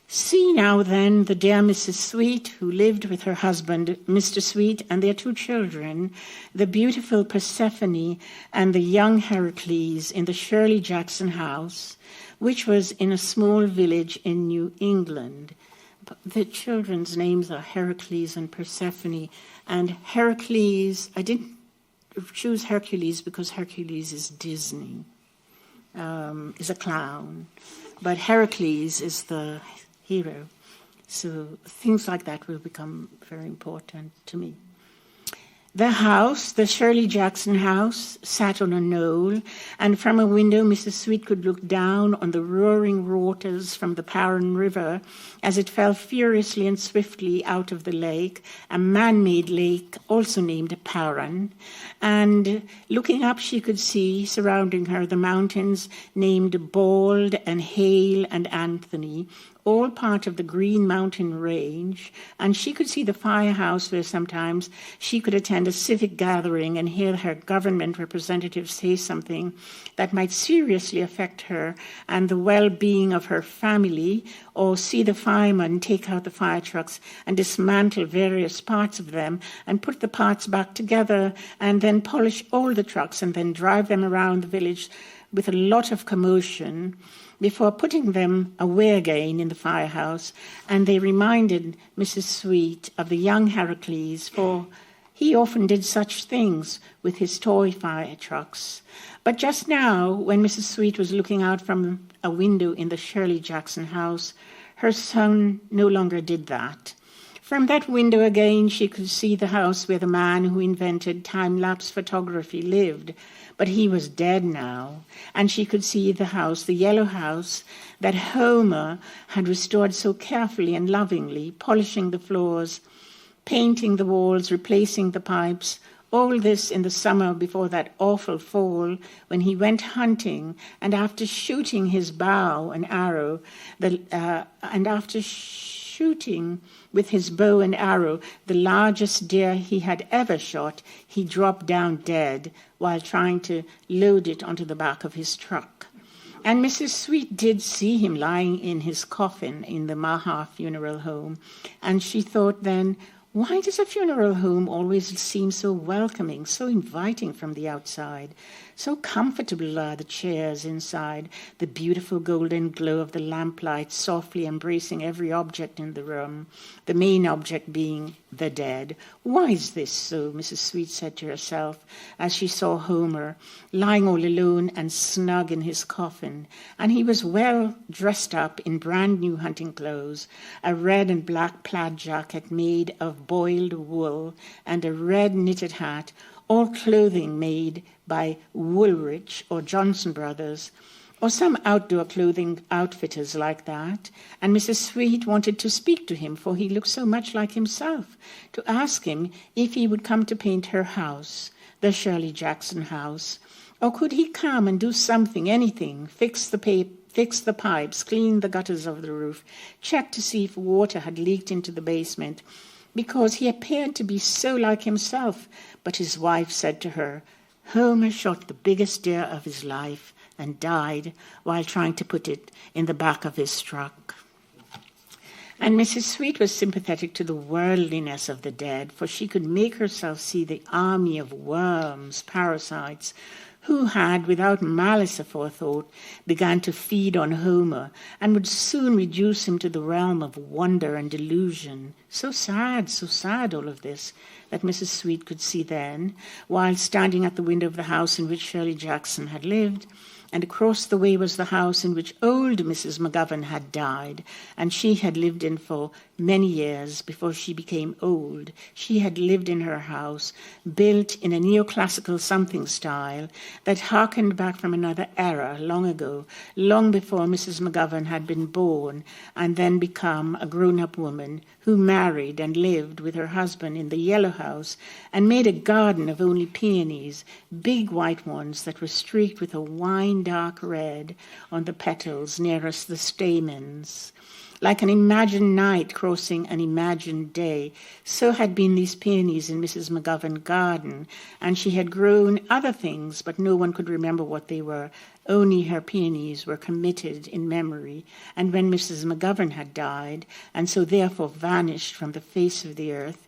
See now then the dear Mrs. Sweet, who lived with her husband, Mr. Sweet, and their two children, the beautiful Persephone and the young Heracles, in the Shirley Jackson house, which was in a small village in New England. The children's names are Heracles and Persephone. And Heracles, I didn't choose Hercules because Hercules is Disney, is a clown. But Heracles is the hero. So things like that will become very important to me. The house, the Shirley Jackson house, sat on a knoll, and from a window Mrs. Sweet could look down on the roaring waters from the Paran River as it fell furiously and swiftly out of the lake, a man-made lake also named Paran. And looking up she could see, surrounding her, the mountains named Bald and Hale and Anthony, all part of the Green Mountain Range, and she could see the firehouse where sometimes she could attend a civic gathering and hear her government representative say something that might seriously affect her and the well-being of her family, or see the firemen take out the fire trucks and dismantle various parts of them and put the parts back together and then polish all the trucks and then drive them around the village with a lot of commotion before putting them away again in the firehouse. And they reminded Mrs. Sweet of the young Heracles, for he often did such things with his toy fire trucks. But just now, when Mrs. Sweet was looking out from a window in the Shirley Jackson house, her son no longer did that. From that window again, she could see the house where the man who invented time-lapse photography lived, but he was dead now, and she could see the house, the yellow house, that Homer had restored so carefully and lovingly, polishing the floors, painting the walls, replacing the pipes, All this in the summer before that awful fall when he went hunting, and after shooting his bow and arrow, shooting with his bow and arrow the largest deer he had ever shot, he dropped down dead while trying to load it onto the back of his truck. And Mrs. Sweet did see him lying in his coffin in the Maha funeral home, and she thought then, why does a funeral home always seem so welcoming, so inviting from the outside? So comfortable are the chairs inside, the beautiful golden glow of the lamplight softly embracing every object in the room, the main object being the dead. Why is this so? Mrs. Sweet said to herself as she saw Homer lying all alone and snug in his coffin, and he was well dressed up in brand new hunting clothes, a red and black plaid jacket made of boiled wool, and a red knitted hat, all clothing made by Woolrich or Johnson Brothers, or some outdoor clothing outfitters like that. And Mrs. Sweet wanted to speak to him, for he looked so much like himself, to ask him if he would come to paint her house, the Shirley Jackson house, or could he come and do something, anything, fix the pipes, clean the gutters of the roof, check to see if water had leaked into the basement, because he appeared to be so like himself. But his wife said to her, Homer shot the biggest deer of his life and died while trying to put it in the back of his truck. And Mrs. Sweet was sympathetic to the worldliness of the dead, for she could make herself see the army of worms, parasites, who had, without malice aforethought, begun to feed on Homer, and would soon reduce him to the realm of wonder and delusion. So sad, all of this, that Mrs. Sweet could see then, while standing at the window of the house in which Shirley Jackson had lived, and across the way was the house in which old Mrs. McGovern had died, and she had lived in for many years before she became old. She had lived in her house, built in a neoclassical something style that harkened back from another era long ago, long before Mrs. McGovern had been born and then become a grown-up woman who married and lived with her husband in the yellow house and made a garden of only peonies, big white ones that were streaked with a wine-dark red on the petals nearest the stamens. Like an imagined night crossing an imagined day, so had been these peonies in Mrs. McGovern's garden, and she had grown other things, but no one could remember what they were. Only her peonies were committed in memory, and when Mrs. McGovern had died, and so therefore vanished from the face of the earth,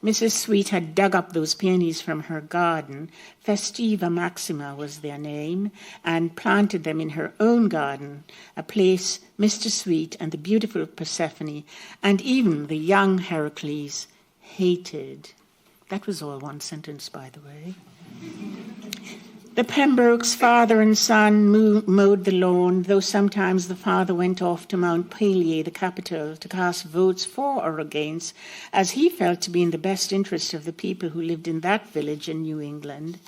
Mrs. Sweet had dug up those peonies from her garden, Festiva Maxima was their name, and planted them in her own garden, a place Mr. Sweet and the beautiful Persephone and even the young Heracles hated. That was all one sentence, by the way. The Pembrokes, father and son, mowed the lawn, though sometimes the father went off to Mount Pelier, the capital, to cast votes for or against, as he felt to be in the best interest of the people who lived in that village in New England,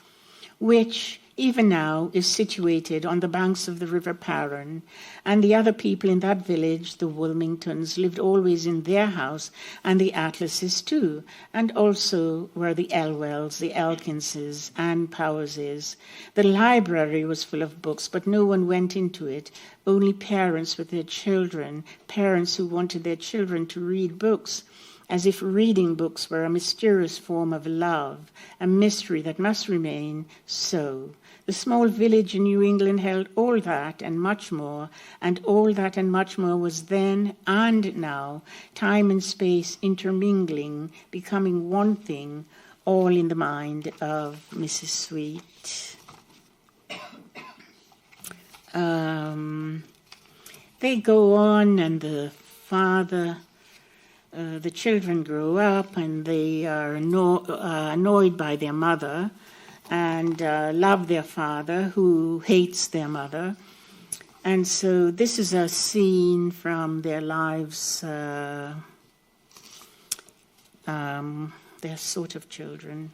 which, even now, is situated on the banks of the River Paran, and the other people in that village, the Wilmingtons, lived always in their house, and the Atlases too, and also were the Elwells, the Elkinses, and Powerses. The library was full of books, but no one went into it, only parents with their children, parents who wanted their children to read books, as if reading books were a mysterious form of love, a mystery that must remain so. The small village in New England held all that and much more, and all that and much more was then and now, time and space intermingling, becoming one thing, all in the mind of Mrs. Sweet. They go on, and the children grow up, and they are annoyed by their mother and love their father, who hates their mother. And so this is a scene from their lives. They're sort of children.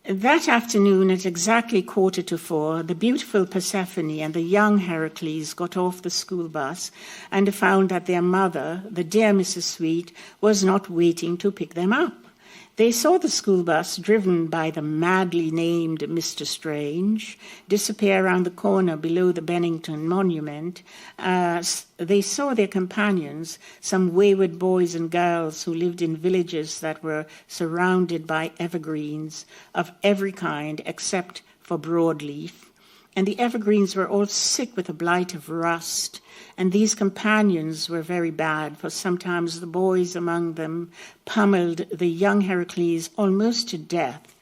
That afternoon, at exactly 3:45, the beautiful Persephone and the young Heracles got off the school bus and found that their mother, the dear Mrs. Sweet, was not waiting to pick them up. They saw the school bus, driven by the madly named Mr. Strange, disappear around the corner below the Bennington Monument. They saw their companions, some wayward boys and girls who lived in villages that were surrounded by evergreens of every kind except for broadleaf. And the evergreens were all sick with the blight of rust, and these companions were very bad, for sometimes the boys among them pummeled the young Heracles almost to death,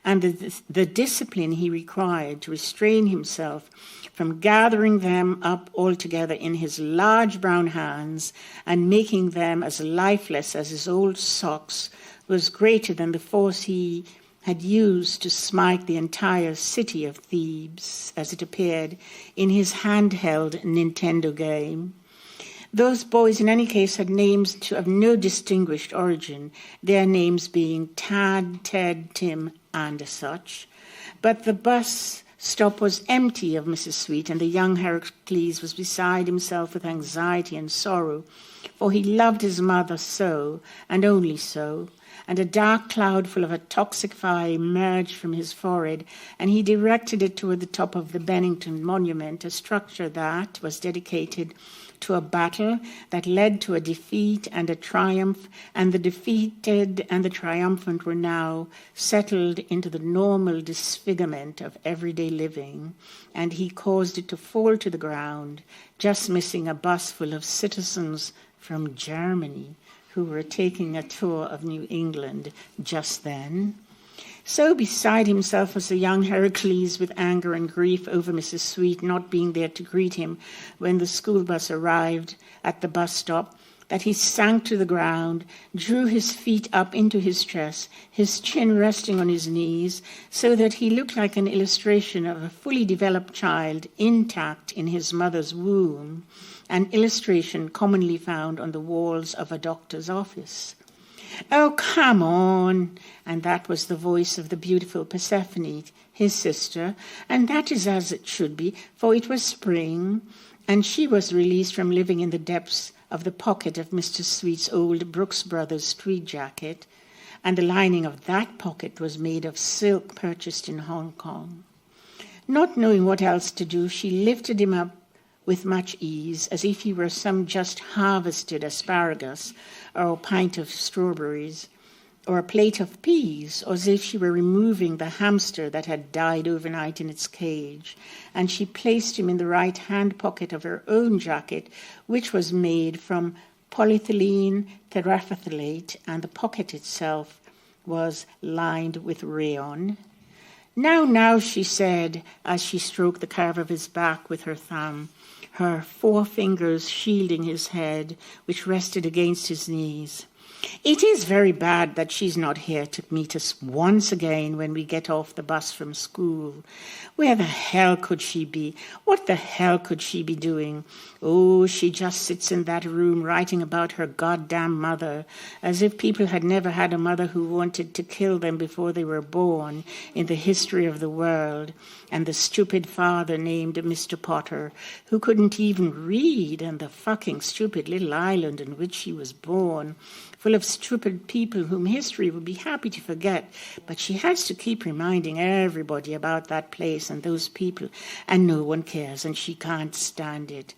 and the discipline he required to restrain himself from gathering them up all together in his large brown hands and making them as lifeless as his old socks was greater than the force he had used to smite the entire city of Thebes, as it appeared in his handheld Nintendo game. Those boys, in any case, had names of no distinguished origin, their names being Tad, Ted, Tim, and such. But the bus stop was empty of Mrs. Sweet, and the young Heracles was beside himself with anxiety and sorrow, for he loved his mother so, and only so. And a dark cloud full of a toxic fire emerged from his forehead, and he directed it toward the top of the Bennington Monument, a structure that was dedicated to a battle that led to a defeat and a triumph, and the defeated and the triumphant were now settled into the normal disfigurement of everyday living, and he caused it to fall to the ground, just missing a bus full of citizens from Germany who were taking a tour of New England just then. So beside himself was the young Heracles with anger and grief over Mrs. Sweet not being there to greet him when the school bus arrived at the bus stop, that he sank to the ground, drew his feet up into his chest, his chin resting on his knees, so that he looked like an illustration of a fully developed child intact in his mother's womb, an illustration commonly found on the walls of a doctor's office. "Oh, come on!" And that was the voice of the beautiful Persephone, his sister, and that is as it should be, for it was spring, and she was released from living in the depths of the pocket of Mr. Sweet's old Brooks Brothers street jacket, and the lining of that pocket was made of silk purchased in Hong Kong. Not knowing what else to do, she lifted him up with much ease, as if he were some just harvested asparagus, or a pint of strawberries, or a plate of peas, or as if she were removing the hamster that had died overnight in its cage, and she placed him in the right hand pocket of her own jacket, which was made from polyethylene terephthalate, and the pocket itself was lined with rayon. Now, she said, as she stroked the curve of his back with her thumb, her 4 fingers shielding his head, which rested against his knees. "It is very bad that she's not here to meet us once again when we get off the bus from school. Where the hell could she be? What the hell could she be doing? Oh, she just sits in that room writing about her goddamn mother, as if people had never had a mother who wanted to kill them before they were born in the history of the world, and the stupid father named Mr. Potter, who couldn't even read, and the fucking stupid little island in which she was born, full of stupid people whom history would be happy to forget, but she has to keep reminding everybody about that place and those people, and no one cares, and she can't stand it.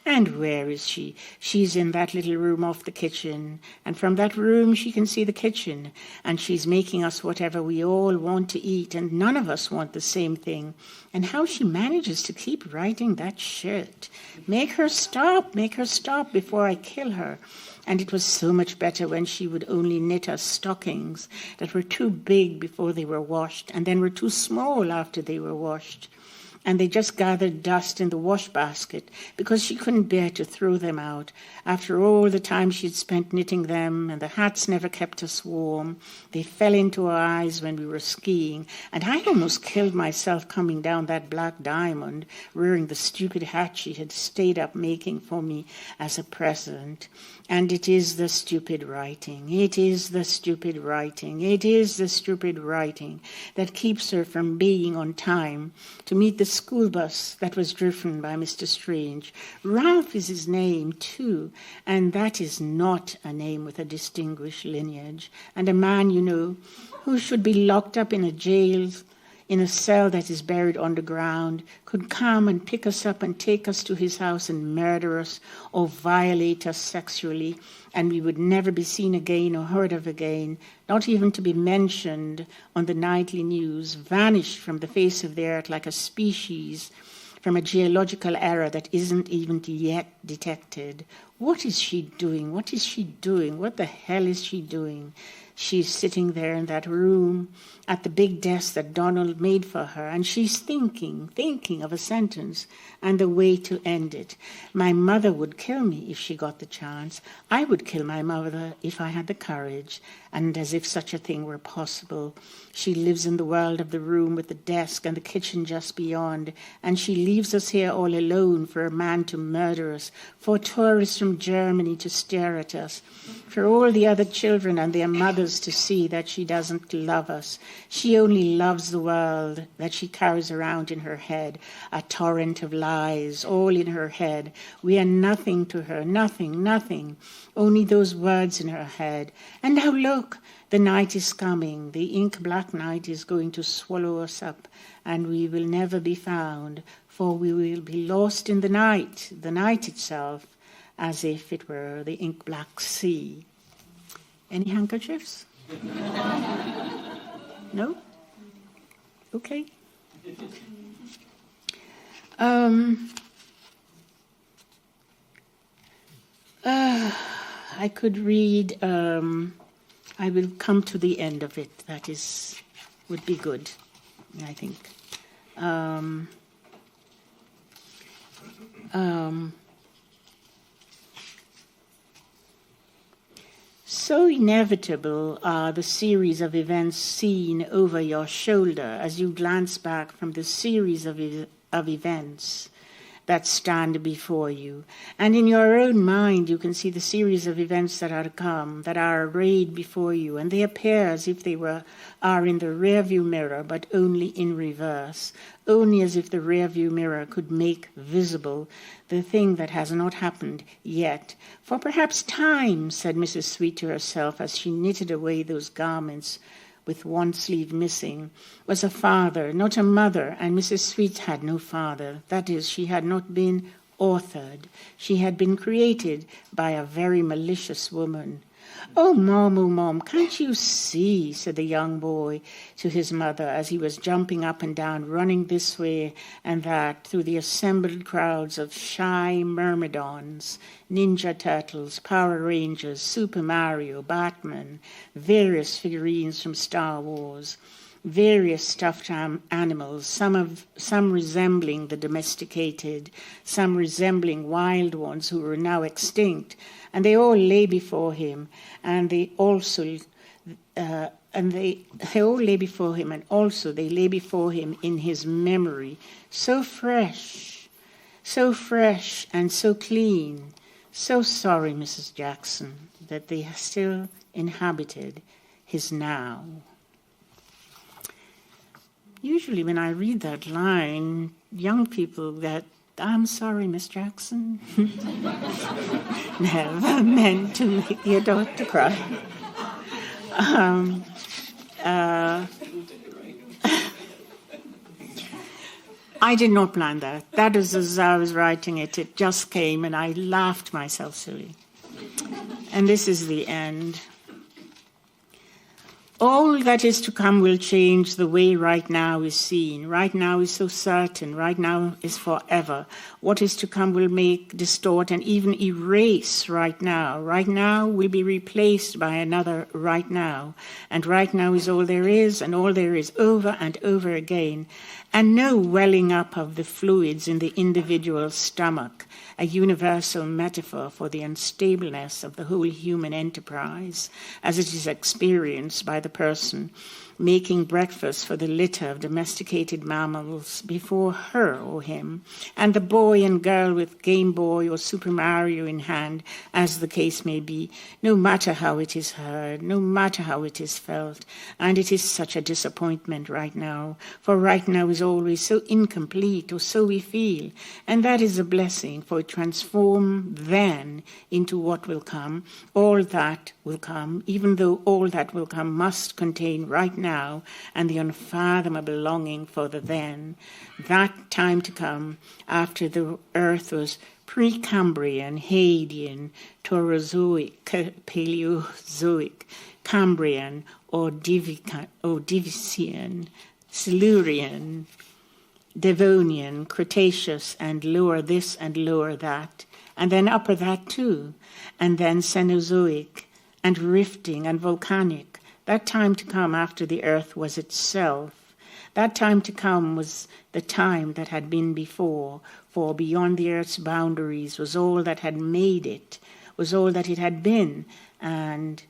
And where is she? She's in that little room off the kitchen, and from that room she can see the kitchen, and she's making us whatever we all want to eat, and none of us want the same thing. And how she manages to keep writing that shit. Make her stop before I kill her." And it was so much better when she would only knit us stockings that were too big before they were washed, and then were too small after they were washed. And they just gathered dust in the wash basket because she couldn't bear to throw them out. After all the time she'd spent knitting them, and the hats never kept us warm. They fell into our eyes when we were skiing, and I almost killed myself coming down that Black Diamond, wearing the stupid hat she had stayed up making for me as a present. And it is the stupid writing, it is the stupid writing, it is the stupid writing that keeps her from being on time to meet the school bus that was driven by Mr. Strange. Ralph is his name, too, and that is not a name with a distinguished lineage. And a man, you know, who should be locked up in a jail, in a cell that is buried underground, could come and pick us up and take us to his house and murder us or violate us sexually, and we would never be seen again or heard of again, not even to be mentioned on the nightly news, vanished from the face of the earth like a species from a geological era that isn't even yet detected. What is she doing? What is she doing? What the hell is she doing? She's sitting there in that room at the big desk that Donald made for her, and she's thinking of a sentence and the way to end it. My mother would kill me if she got the chance. I would kill my mother if I had the courage, and as if such a thing were possible. She lives in the world of the room with the desk and the kitchen just beyond, and she leaves us here all alone for a man to murder us, for tourists from Germany to stare at us, for all the other children and their mothers to see that she doesn't love us. She only loves the world that she carries around in her head, a torrent of lies, all in her head. We are nothing to her, nothing, only those words in her head. And now look, the night is coming. The ink-black night is going to swallow us up, and we will never be found, for we will be lost in the night itself, as if it were the ink-black sea. Any handkerchiefs? No? Okay. I could read, I will come to the end of it. That would be good, I think. So inevitable are the series of events seen over your shoulder as you glance back from the series of events that stand before you. And in your own mind, you can see the series of events that are to come, that are arrayed before you, and they appear as if they are in the rearview mirror, but only in reverse, only as if the rearview mirror could make visible the thing that has not happened yet. For perhaps time, said Mrs. Sweet to herself as she knitted away those garments with one sleeve missing, was a father, not a mother, and Mrs. Sweet had no father. That is, she had not been authored. She had been created by a very malicious woman. Oh, Mom, can't you see, said the young boy to his mother as he was jumping up and down, running this way and that through the assembled crowds of shy myrmidons, Ninja Turtles, Power Rangers, Super Mario, Batman, various figurines from Star Wars, various stuffed animals, some resembling the domesticated, some resembling wild ones who were now extinct, and they all lay before him, and they all lay before him, and also they lay before him in his memory, so fresh and so clean. So sorry, Mrs. Jackson, that they still inhabited his now. Usually when I read that line, young people get, I'm sorry, Miss Jackson. Never meant to make your daughter cry. I did not plan that. That is as I was writing it. It just came and I laughed myself silly. And this is the end. All that is to come will change the way right now is seen. Right now is so certain. Right now is forever. What is to come will make, distort, and even erase right now. Right now will be replaced by another right now. And right now is all there is, and all there is over and over again. And no welling up of the fluids in the individual stomach a universal metaphor for the unstableness of the whole human enterprise as it is experienced by the person making breakfast for the litter of domesticated mammals before her or him, and the boy and girl with Game Boy or Super Mario in hand, as the case may be, no matter how it is heard, no matter how it is felt. And it is such a disappointment right now, for right now is always so incomplete, or so we feel, and that is a blessing, for it transforms then into what will come, all that will come, even though all that will come must contain right now and the unfathomable longing for the then, that time to come after the earth was Precambrian, Hadean, Taurozoic, Paleozoic, Cambrian, or Ordovician, Silurian, Devonian, Cretaceous, and lower this and lower that, and then upper that too, and then Cenozoic, and rifting and volcanic. That time to come after the earth was itself. That time to come was the time that had been before, for beyond the earth's boundaries was all that had made it, was all that it had been, and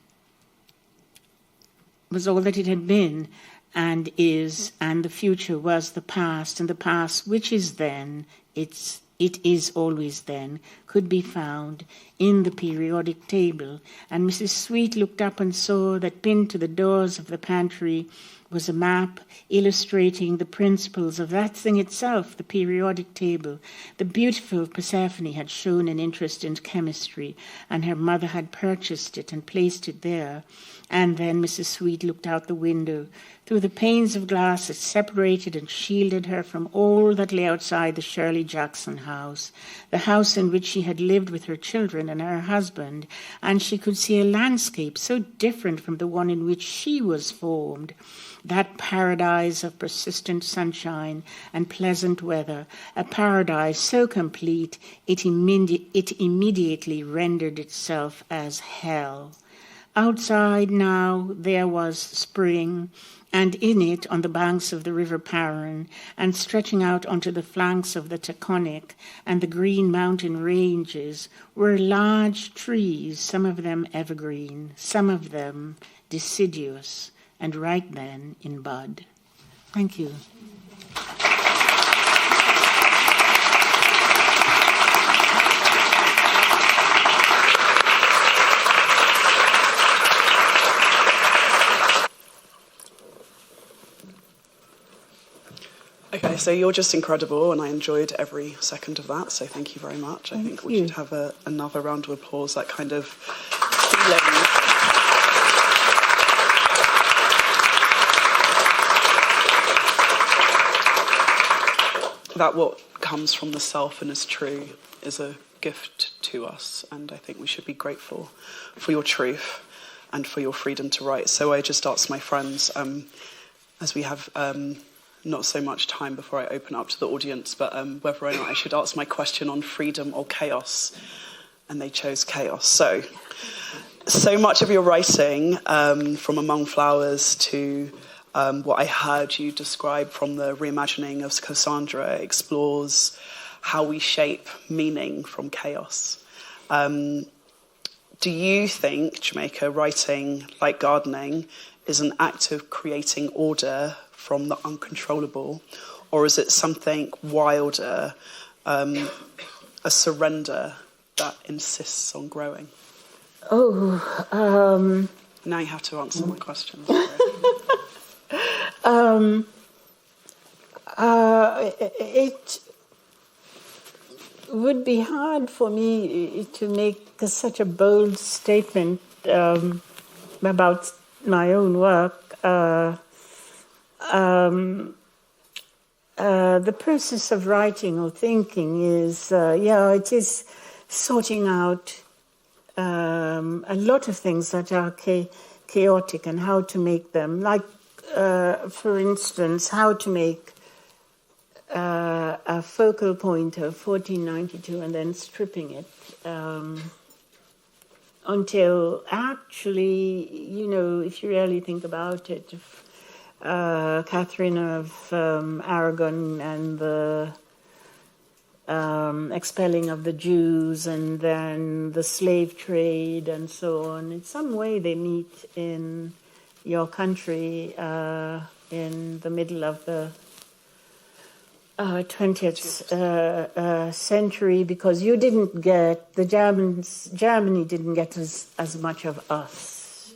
was all that it had been and is, and the future was the past, and the past, which is then, it is always then, could be found in the periodic table. And Mrs. Sweet looked up and saw that pinned to the doors of the pantry was a map illustrating the principles of that thing itself, the periodic table. The beautiful Persephone had shown an interest in chemistry, and her mother had purchased it and placed it there. And then Mrs. Sweet looked out the window, through the panes of glass that separated and shielded her from all that lay outside the Shirley Jackson house, the house in which she had lived with her children and her husband, and she could see a landscape so different from the one in which she was formed, that paradise of persistent sunshine and pleasant weather, a paradise so complete it immediately rendered itself as hell. Outside now there was spring, and in it, on the banks of the River Paran, and stretching out onto the flanks of the Taconic and the green mountain ranges, were large trees, some of them evergreen, some of them deciduous, and right then in bud. Thank you. Okay, so you're just incredible, and I enjoyed every second of that, so thank you very much. I think we should have another round of applause, that kind of feeling. That what comes from the self and is true is a gift to us, and I think we should be grateful for your truth and for your freedom to write. So I just asked my friends, as we have not so much time before I open up to the audience, but whether or not I should ask my question on freedom or chaos, and they chose chaos. So much of your writing, from Among Flowers to what I heard you describe from the reimagining of Cassandra, explores how we shape meaning from chaos. Do you think, Jamaica, writing, like gardening, is an act of creating order from the uncontrollable, or is it something wilder, a surrender that insists on growing? Now you have to answer my questions. It would be hard for me to make such a bold statement about my own work. The process of writing or thinking is, it is sorting out a lot of things that are chaotic and how to make them. Like, for instance, how to make a focal point of 1492 and then stripping it until actually, if you really think about it, Catherine of Aragon and the expelling of the Jews and then the slave trade and so on. In some way they meet in your country in the middle of the 20th century, because you didn't get, Germany didn't get as much of us,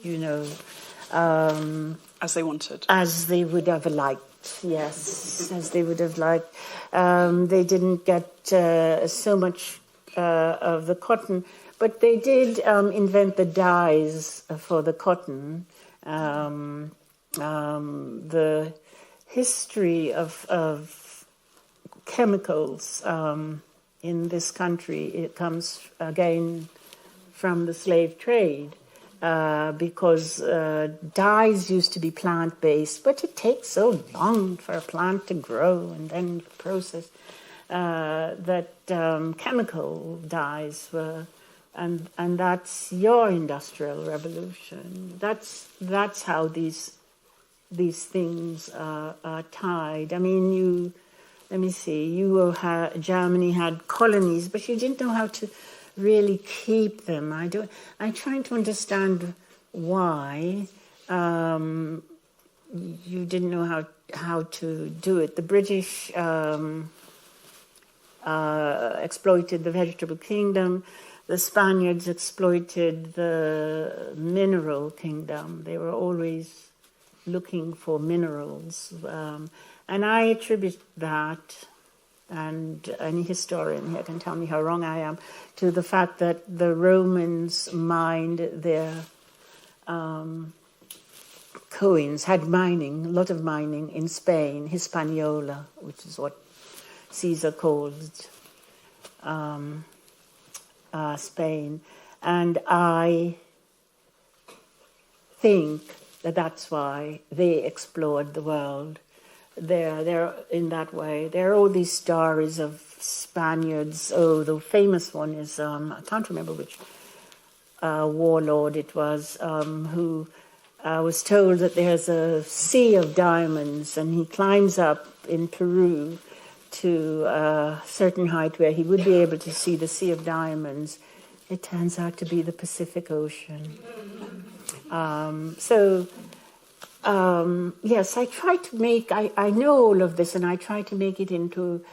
as they wanted. As they would have liked, yes, as they would have liked. They didn't get so much of the cotton, but they did invent the dyes for the cotton. The history of chemicals in this country, it comes again from the slave trade, because dyes used to be plant-based, but it takes so long for a plant to grow and then process that chemical dyes were, and that's your industrial revolution. That's how these things are tied. I mean, Germany had colonies, but you didn't know how to really keep them. I'm trying to understand why you didn't know how to do it. The British exploited the vegetable kingdom. The Spaniards exploited the mineral kingdom. They were always looking for minerals. And I attribute that, and any historian here can tell me how wrong I am, to the fact that the Romans mined their coins, had mining, a lot of mining in Spain, Hispaniola, which is what Caesar called Spain. And I think that's why they explored the world. They're in that way. There are all these stories of Spaniards. Oh, the famous one is, I can't remember which warlord it was, who was told that there's a sea of diamonds, and he climbs up in Peru to a certain height where he would be able to see the Sea of Diamonds. It turns out to be the Pacific Ocean. Yes, I try to make, I know all of this, and I try to make it into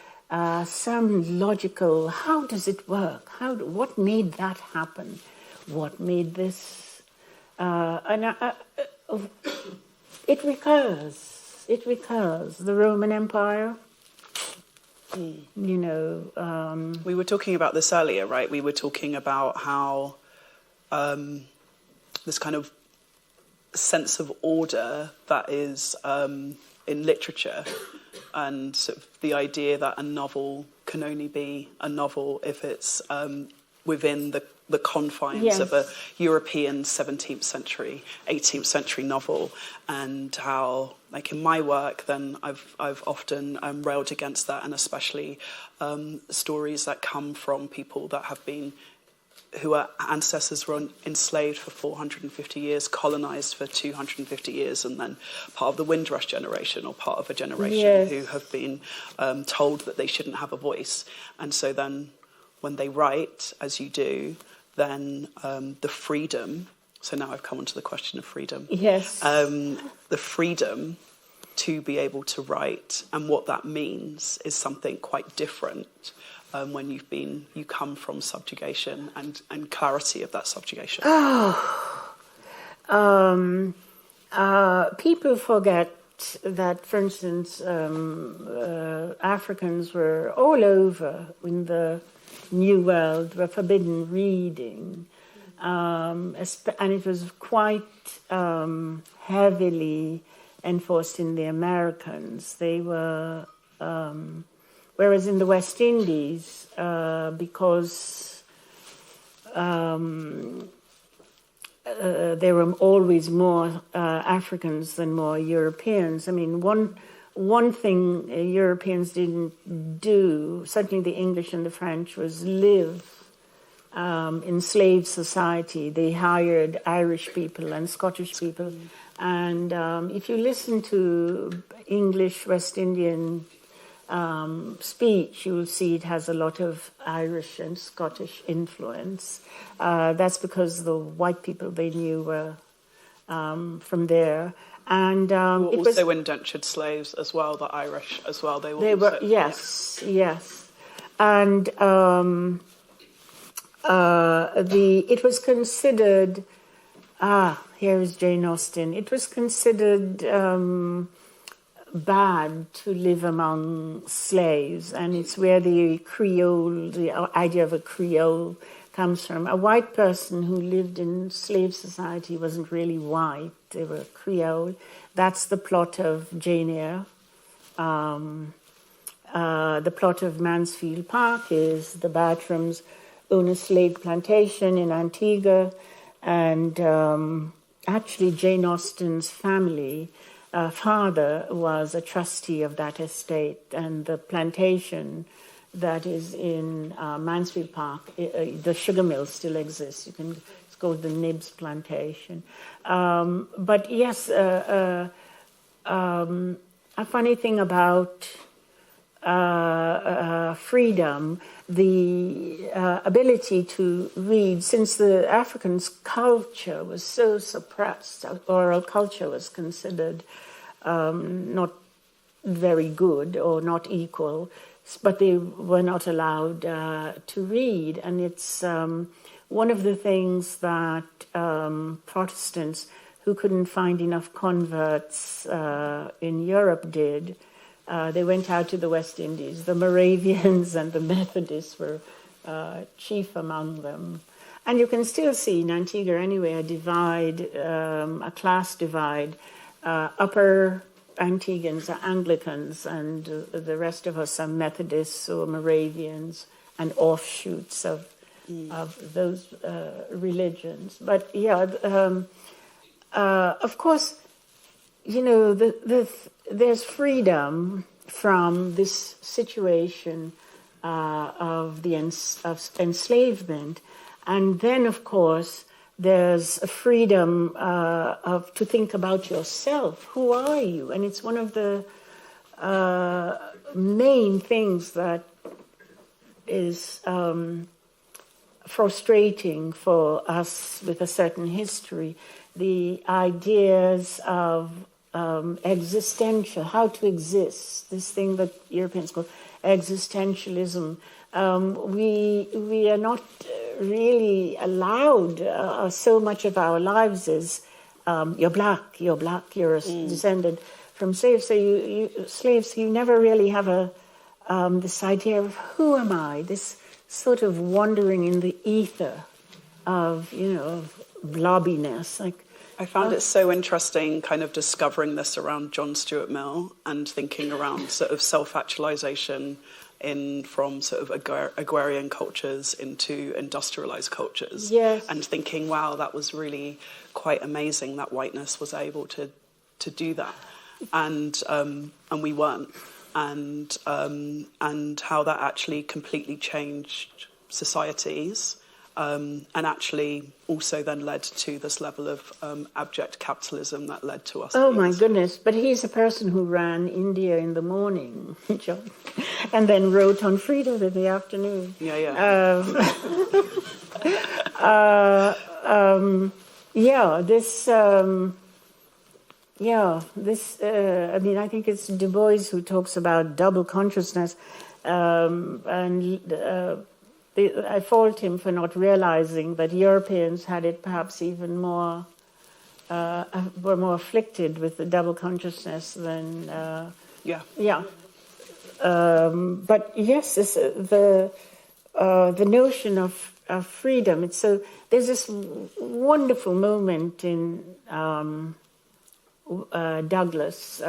some logical, how does it work? What made that happen? What made this? It recurs. The Roman Empire, we were talking about this earlier, right? We were talking about how this kind of sense of order that is in literature, and sort of the idea that a novel can only be a novel if it's within the confines of a European 17th century, 18th century novel, and how, like in my work, then I've often railed against that, and especially stories that come from people that have been, who are ancestors were enslaved for 450 years, colonized for 250 years, and then part of the Windrush generation, or part of a generation who have been told that they shouldn't have a voice. And so then when they write, as you do, then the freedom, so now I've come on to the question of freedom. Yes. The freedom to be able to write, and what that means is something quite different when you come from subjugation and clarity of that subjugation. People forget that, for instance, Africans were all over in the New World, were forbidden reading, and it was quite heavily enforced in the Americans. They were, whereas in the West Indies, because there were always more Africans than more Europeans. I mean, one thing Europeans didn't do, certainly the English and the French, was live in slave society. They hired Irish people and Scottish people. And if you listen to English West Indian speech, you will see it has a lot of Irish and Scottish influence. That's because the white people they knew were from there. And it was also indentured slaves as well, the Irish as well. They were yes. And it was considered. Here is Jane Austen. It was considered bad to live among slaves, and it's where the idea of a Creole comes from. A white person who lived in slave society wasn't really white, they were Creole. That's the plot of Jane Eyre. The plot of Mansfield Park is the Bartrams own a slave plantation in Antigua, and actually Jane Austen's family father was a trustee of that estate, and the plantation that is in Mansfield Park, the sugar mill still exists. It's called the Nibbs Plantation. But yes, a funny thing about freedom, the ability to read, since the African culture was so suppressed, oral culture was considered not very good or not equal, but they were not allowed to read. And it's one of the things that Protestants who couldn't find enough converts in Europe did. They went out to the West Indies. The Moravians and the Methodists were chief among them. And you can still see in Antigua anyway a divide, a class divide. Upper Antiguans are Anglicans, and the rest of us are Methodists or Moravians and offshoots of those religions. But yeah, of course, you know, there's freedom from this situation of enslavement, and then of course there's a freedom to think about yourself. Who are you? And it's one of the main things that is frustrating for us with a certain history. The ideas of existential, how to exist, this thing that Europeans call existentialism. We are not really allowed, so much of our lives is you're black, you're a descendant from slaves. So you never really have this idea of who am I, this sort of wandering in the ether of, of blobbiness. Like, I found it so interesting kind of discovering this around John Stuart Mill and thinking around sort of self-actualization from sort of agrarian cultures into industrialized cultures. Yes. And thinking, wow, that was really quite amazing that whiteness was able to do that. And we weren't. And how that actually completely changed societies. And actually also then led to this level of abject capitalism that led to us. Oh, my goodness. But he's a person who ran India in the morning, John, and then wrote on freedom in the afternoon. Yeah. I mean, I think it's Du Bois who talks about double consciousness, I fault him for not realizing that Europeans had it perhaps even more, were more afflicted with the double consciousness than... But yes, the notion of freedom, there's this wonderful moment in Douglas'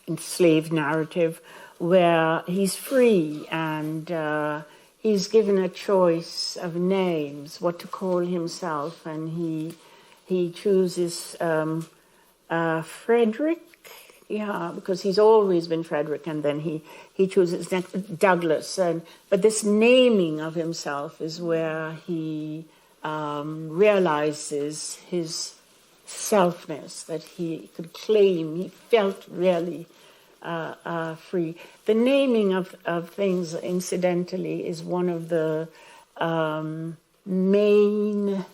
enslaved narrative, where he's free and he's given a choice of names, what to call himself, and he chooses Frederick, because he's always been Frederick, and then he chooses Douglas. But this naming of himself is where he realizes his selfness, that he could claim, he felt really free. The naming of things, incidentally, is one of the main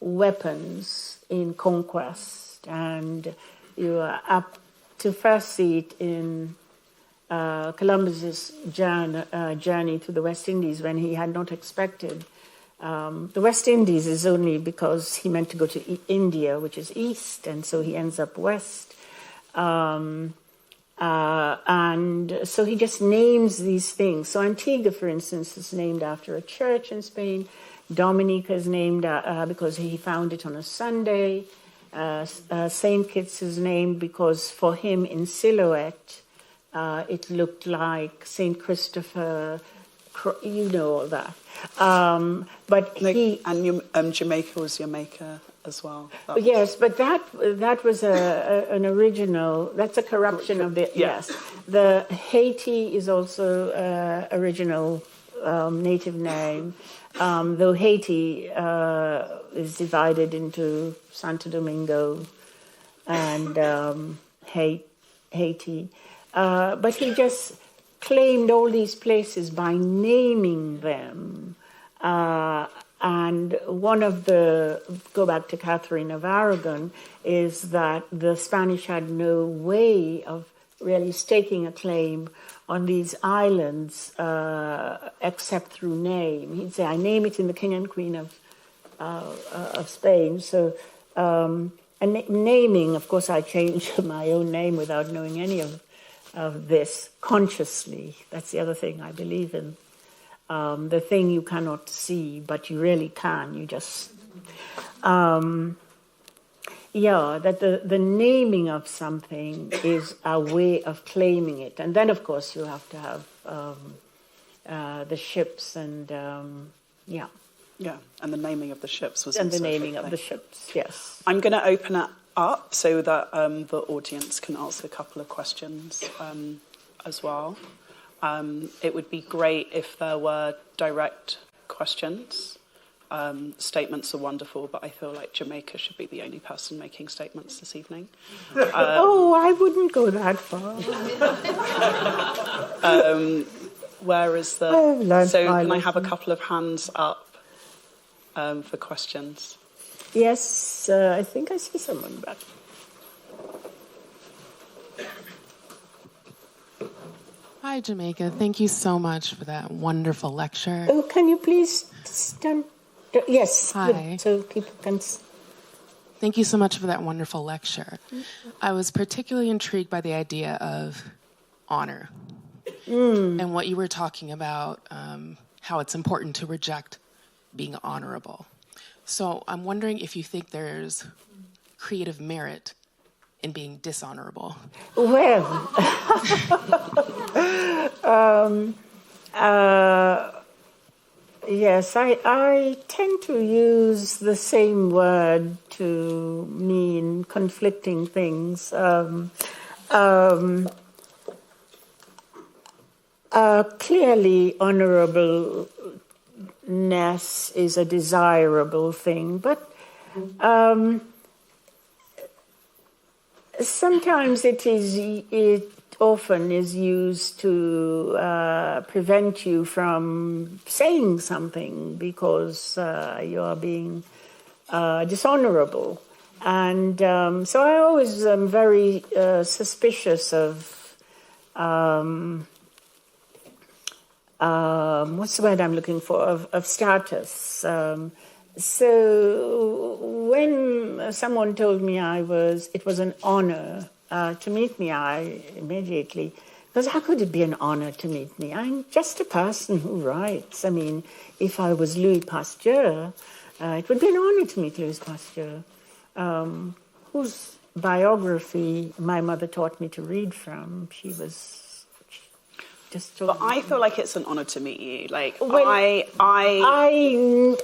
weapons in conquest, and you are up to first see it in Columbus's journey to the West Indies, when he had not expected. The West Indies is only because he meant to go to India, which is east, and so he ends up west. And so he just names these things. So Antigua, for instance, is named after a church in Spain. Dominica is named because he found it on a Sunday. St. Kitts is named because for him in silhouette, it looked like St. Christopher, you know all that. But Jamaica was Jamaica as well. Yes, but that was an original. That's a corruption of the yes. The Haiti is also original native name, though Haiti is divided into Santo Domingo and Haiti. But he just claimed all these places by naming them. And one of go back to Catherine of Aragon, is that the Spanish had no way of really staking a claim on these islands except through name. He'd say, I name it in the King and Queen of Spain. So, and naming, of course, I changed my own name without knowing any of this consciously. That's the other thing I believe in. The thing you cannot see, but you really can. You just, that the naming of something is a way of claiming it. And then, of course, you have to have the ships and, Yeah, and the naming of the ships was and also the naming of the ships, yes. I'm going to open it up so that the audience can ask a couple of questions as well. It would be great if there were direct questions. Statements are wonderful, but I feel like Jamaica should be the only person making statements this evening. I wouldn't go that far. Where is the... So can I have a couple of hands up for questions? Yes, I think I see someone back. Hi, Jamaica. Thank you so much for that wonderful lecture. Oh, can you please stand? Yes. Hi. Good, so people can... Thank you so much for that wonderful lecture. I was particularly intrigued by the idea of honor and what you were talking about, how it's important to reject being honorable. So I'm wondering if you think there's creative merit in being dishonorable. Well, yes, I tend to use the same word to mean conflicting things. Clearly, honorableness is a desirable thing, but sometimes it often is used to prevent you from saying something because you are being dishonorable. And so I always am very suspicious of, what's the word I'm looking for, of status. So when someone told me it was an honor to meet me, I immediately, because how could it be an honor to meet me? I'm just a person who writes. I mean, if I was Louis Pasteur, it would be an honor to meet Louis Pasteur, whose biography my mother taught me to read from. She was just... But I feel like it's an honor to meet you. Like, well, I am...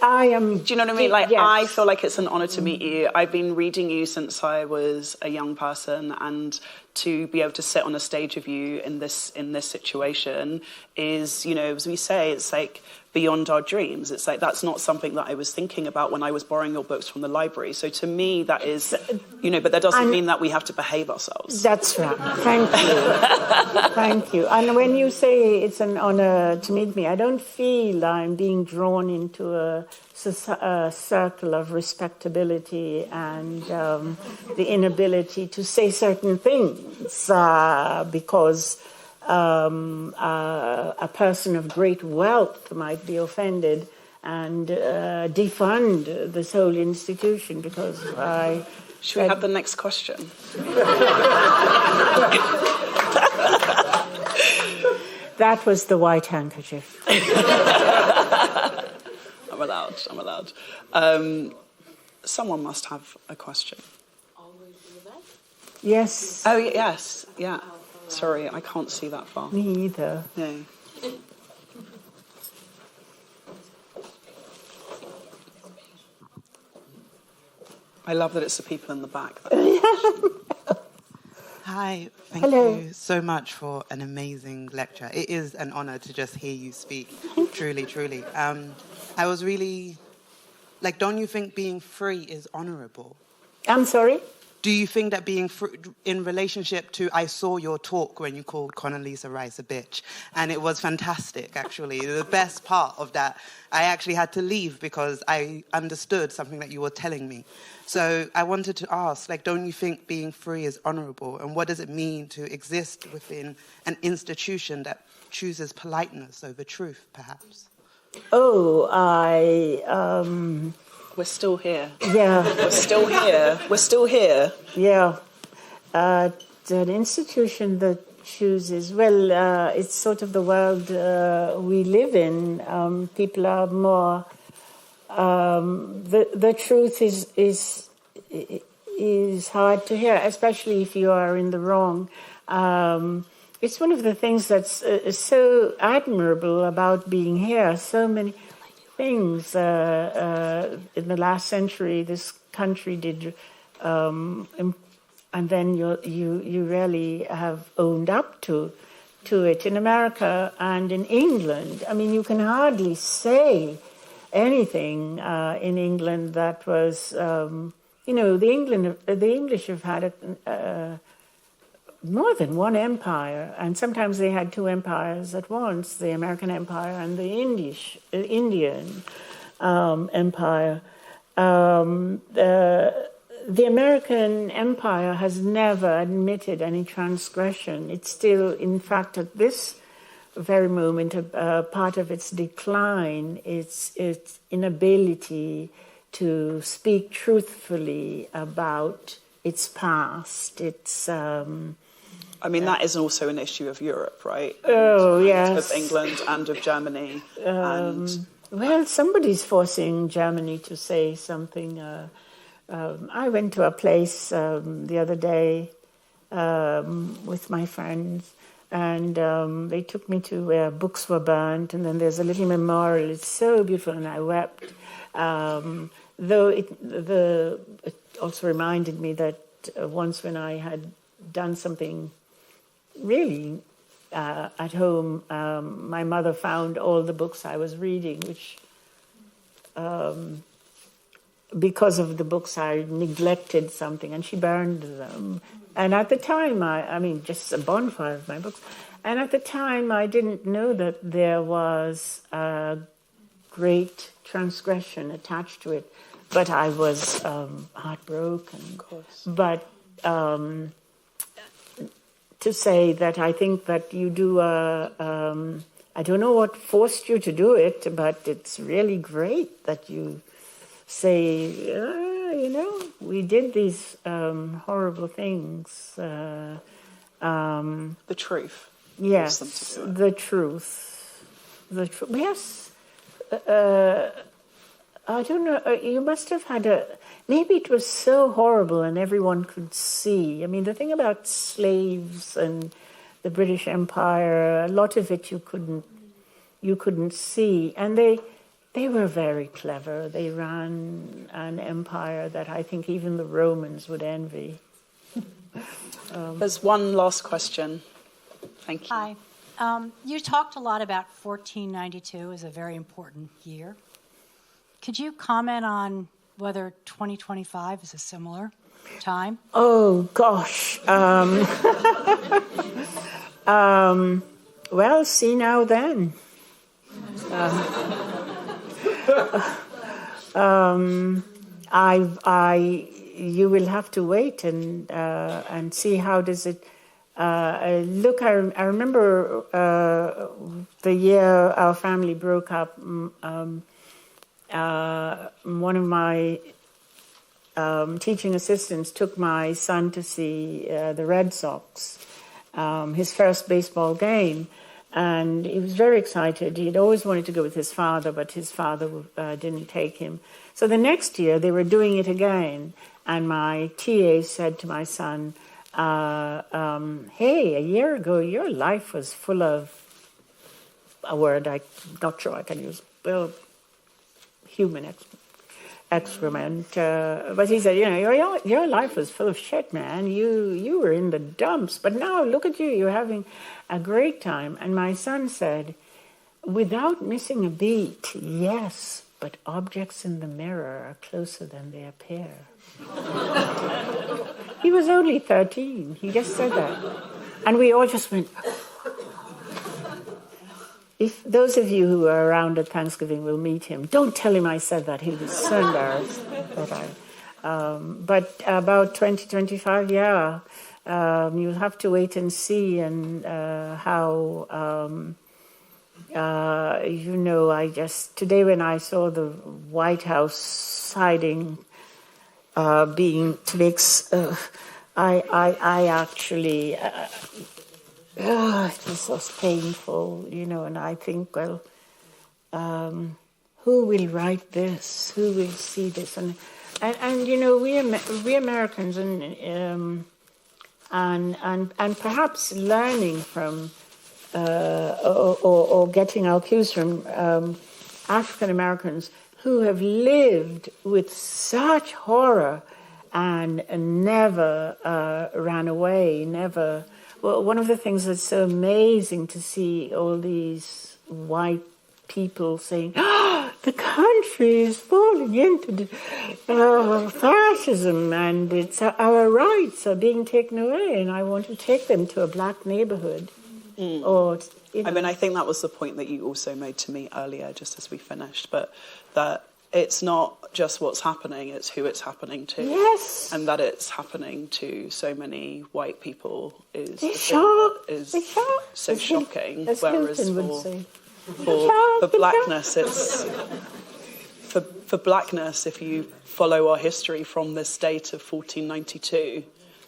Do you know what I mean? Like, yes. I feel like it's an honor to meet you. I've been reading you since I was a young person, and to be able to sit on a stage of you in this situation is, you know, as we say, it's like beyond our dreams. It's like that's not something that I was thinking about when I was borrowing your books from the library. So to me, that is, you know, but that doesn't mean that we have to behave ourselves. That's right. Thank you. Thank you. And when you say it's an honor to meet me, I don't feel I'm being drawn into a circle of respectability and the inability to say certain things because a person of great wealth might be offended and defund this whole institution because I... Should we have the next question? That was the white handkerchief. I'm allowed. Someone must have a question. Yes. Oh, yes. Yeah. Sorry, I can't see that far. Me either. No. I love that it's the people in the back. Hi, thank Hello. you so much for an amazing lecture. It is an honor to just hear you speak, truly, truly. I was really, like, don't you think being free is honorable? I'm sorry? Do you think that being free, in relationship to, I saw your talk when you called Condoleezza Rice a bitch, and it was fantastic, actually. The best part of that, I actually had to leave because I understood something that you were telling me. So I wanted to ask, like, don't you think being free is honorable? And what does it mean to exist within an institution that chooses politeness over truth, perhaps? Oh, We're still here. yeah, We're still here. yeah. An institution that chooses, well, it's sort of the world we live in. People are more... the truth is hard to hear, especially if you are in the wrong. It's one of the things that's so admirable about being here. So many things in the last century this country did, and then you really have owned up to it. In America and in England, I mean, you can hardly say anything in England that was, you know, the English have had more than one empire, and sometimes they had two empires at once: the American Empire and the Indian Empire. The American Empire has never admitted any transgression. It's still, in fact, at this very moment, part of its decline, its inability to speak truthfully about its past. It's. I mean, that is also an issue of Europe, right? Oh, yes. Of England and of Germany. Well, somebody's forcing Germany to say something. I went to a place the other day with my friends, and they took me to where books were burnt, and then there's a little memorial. It's so beautiful, and I wept. Though it also reminded me that once when I had done something really at home, my mother found all the books I was reading, which because of the books I neglected something, and she burned them. And at the time, I mean, just a bonfire of my books. And at the time, I didn't know that there was a great transgression attached to it. But I was heartbroken. Of course. But to say that I think that you do I don't know what forced you to do it, but it's really great that you say, you know, we did these horrible things. The truth. Yes, the truth. Yes. I don't know. You must have had maybe it was so horrible and everyone could see. I mean, the thing about slaves and the British Empire, a lot of it you couldn't see, and they were very clever. They ran an empire that I think even the Romans would envy. There's one last question. Thank you. Hi. You talked a lot about 1492 as a very important year. Could you comment on whether 2025 is a similar time? Oh, gosh. Well, see now then. You will have to wait and see how does it look. I remember the year our family broke up. One of my teaching assistants took my son to see the Red Sox, his first baseball game, and he was very excited. He'd always wanted to go with his father, but his father didn't take him. So the next year they were doing it again, and my TA said to my son, hey, a year ago your life was full of a word I'm not sure I can use, well, human excrement. But he said, your life was full of shit, man. You were in the dumps, but now look at you, you're having a great time. And my son said, without missing a beat, yes, but objects in the mirror are closer than they appear. He was only 13. He just said that. And we all just went... If those of you who are around at Thanksgiving will meet him, don't tell him I said that. He was so embarrassed that but about 2025, yeah, you'll have to wait and see, and how, I just, today when I saw the White House siding being to make, I actually... it was so painful, and I think, well, who will write this? Who will see this? And we Americans and perhaps learning from or getting our cues from African Americans who have lived with such horror and never ran away, never. Well, one of the things that's so amazing to see all these white people saying, the country is falling into fascism and it's our rights are being taken away, and I want to take them to a black neighborhood. Or, I think that was the point that you also made to me earlier, just as we finished, but that it's not just what's happening, it's who it's happening to. Yes. And that it's happening to so many white people is so shocking. Whereas for blackness, it's... For blackness, if you follow our history from this date of 1492,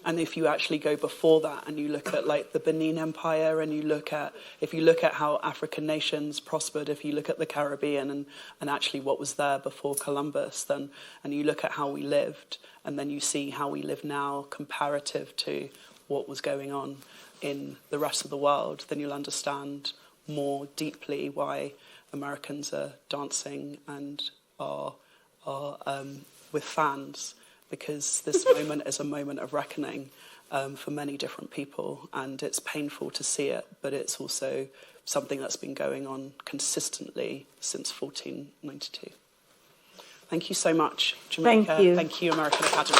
and if you actually go before that and you look at like the Benin Empire, and if you look at how African nations prospered, if you look at the Caribbean and actually what was there before Columbus, and you look at how we lived, and then you see how we live now comparative to what was going on in the rest of the world, then you'll understand more deeply why Americans are dancing and are with fans. Because this moment is a moment of reckoning for many different people, and it's painful to see it, but it's also something that's been going on consistently since 1492. Thank you so much, Jamaica. Thank you. Thank you, American Academy.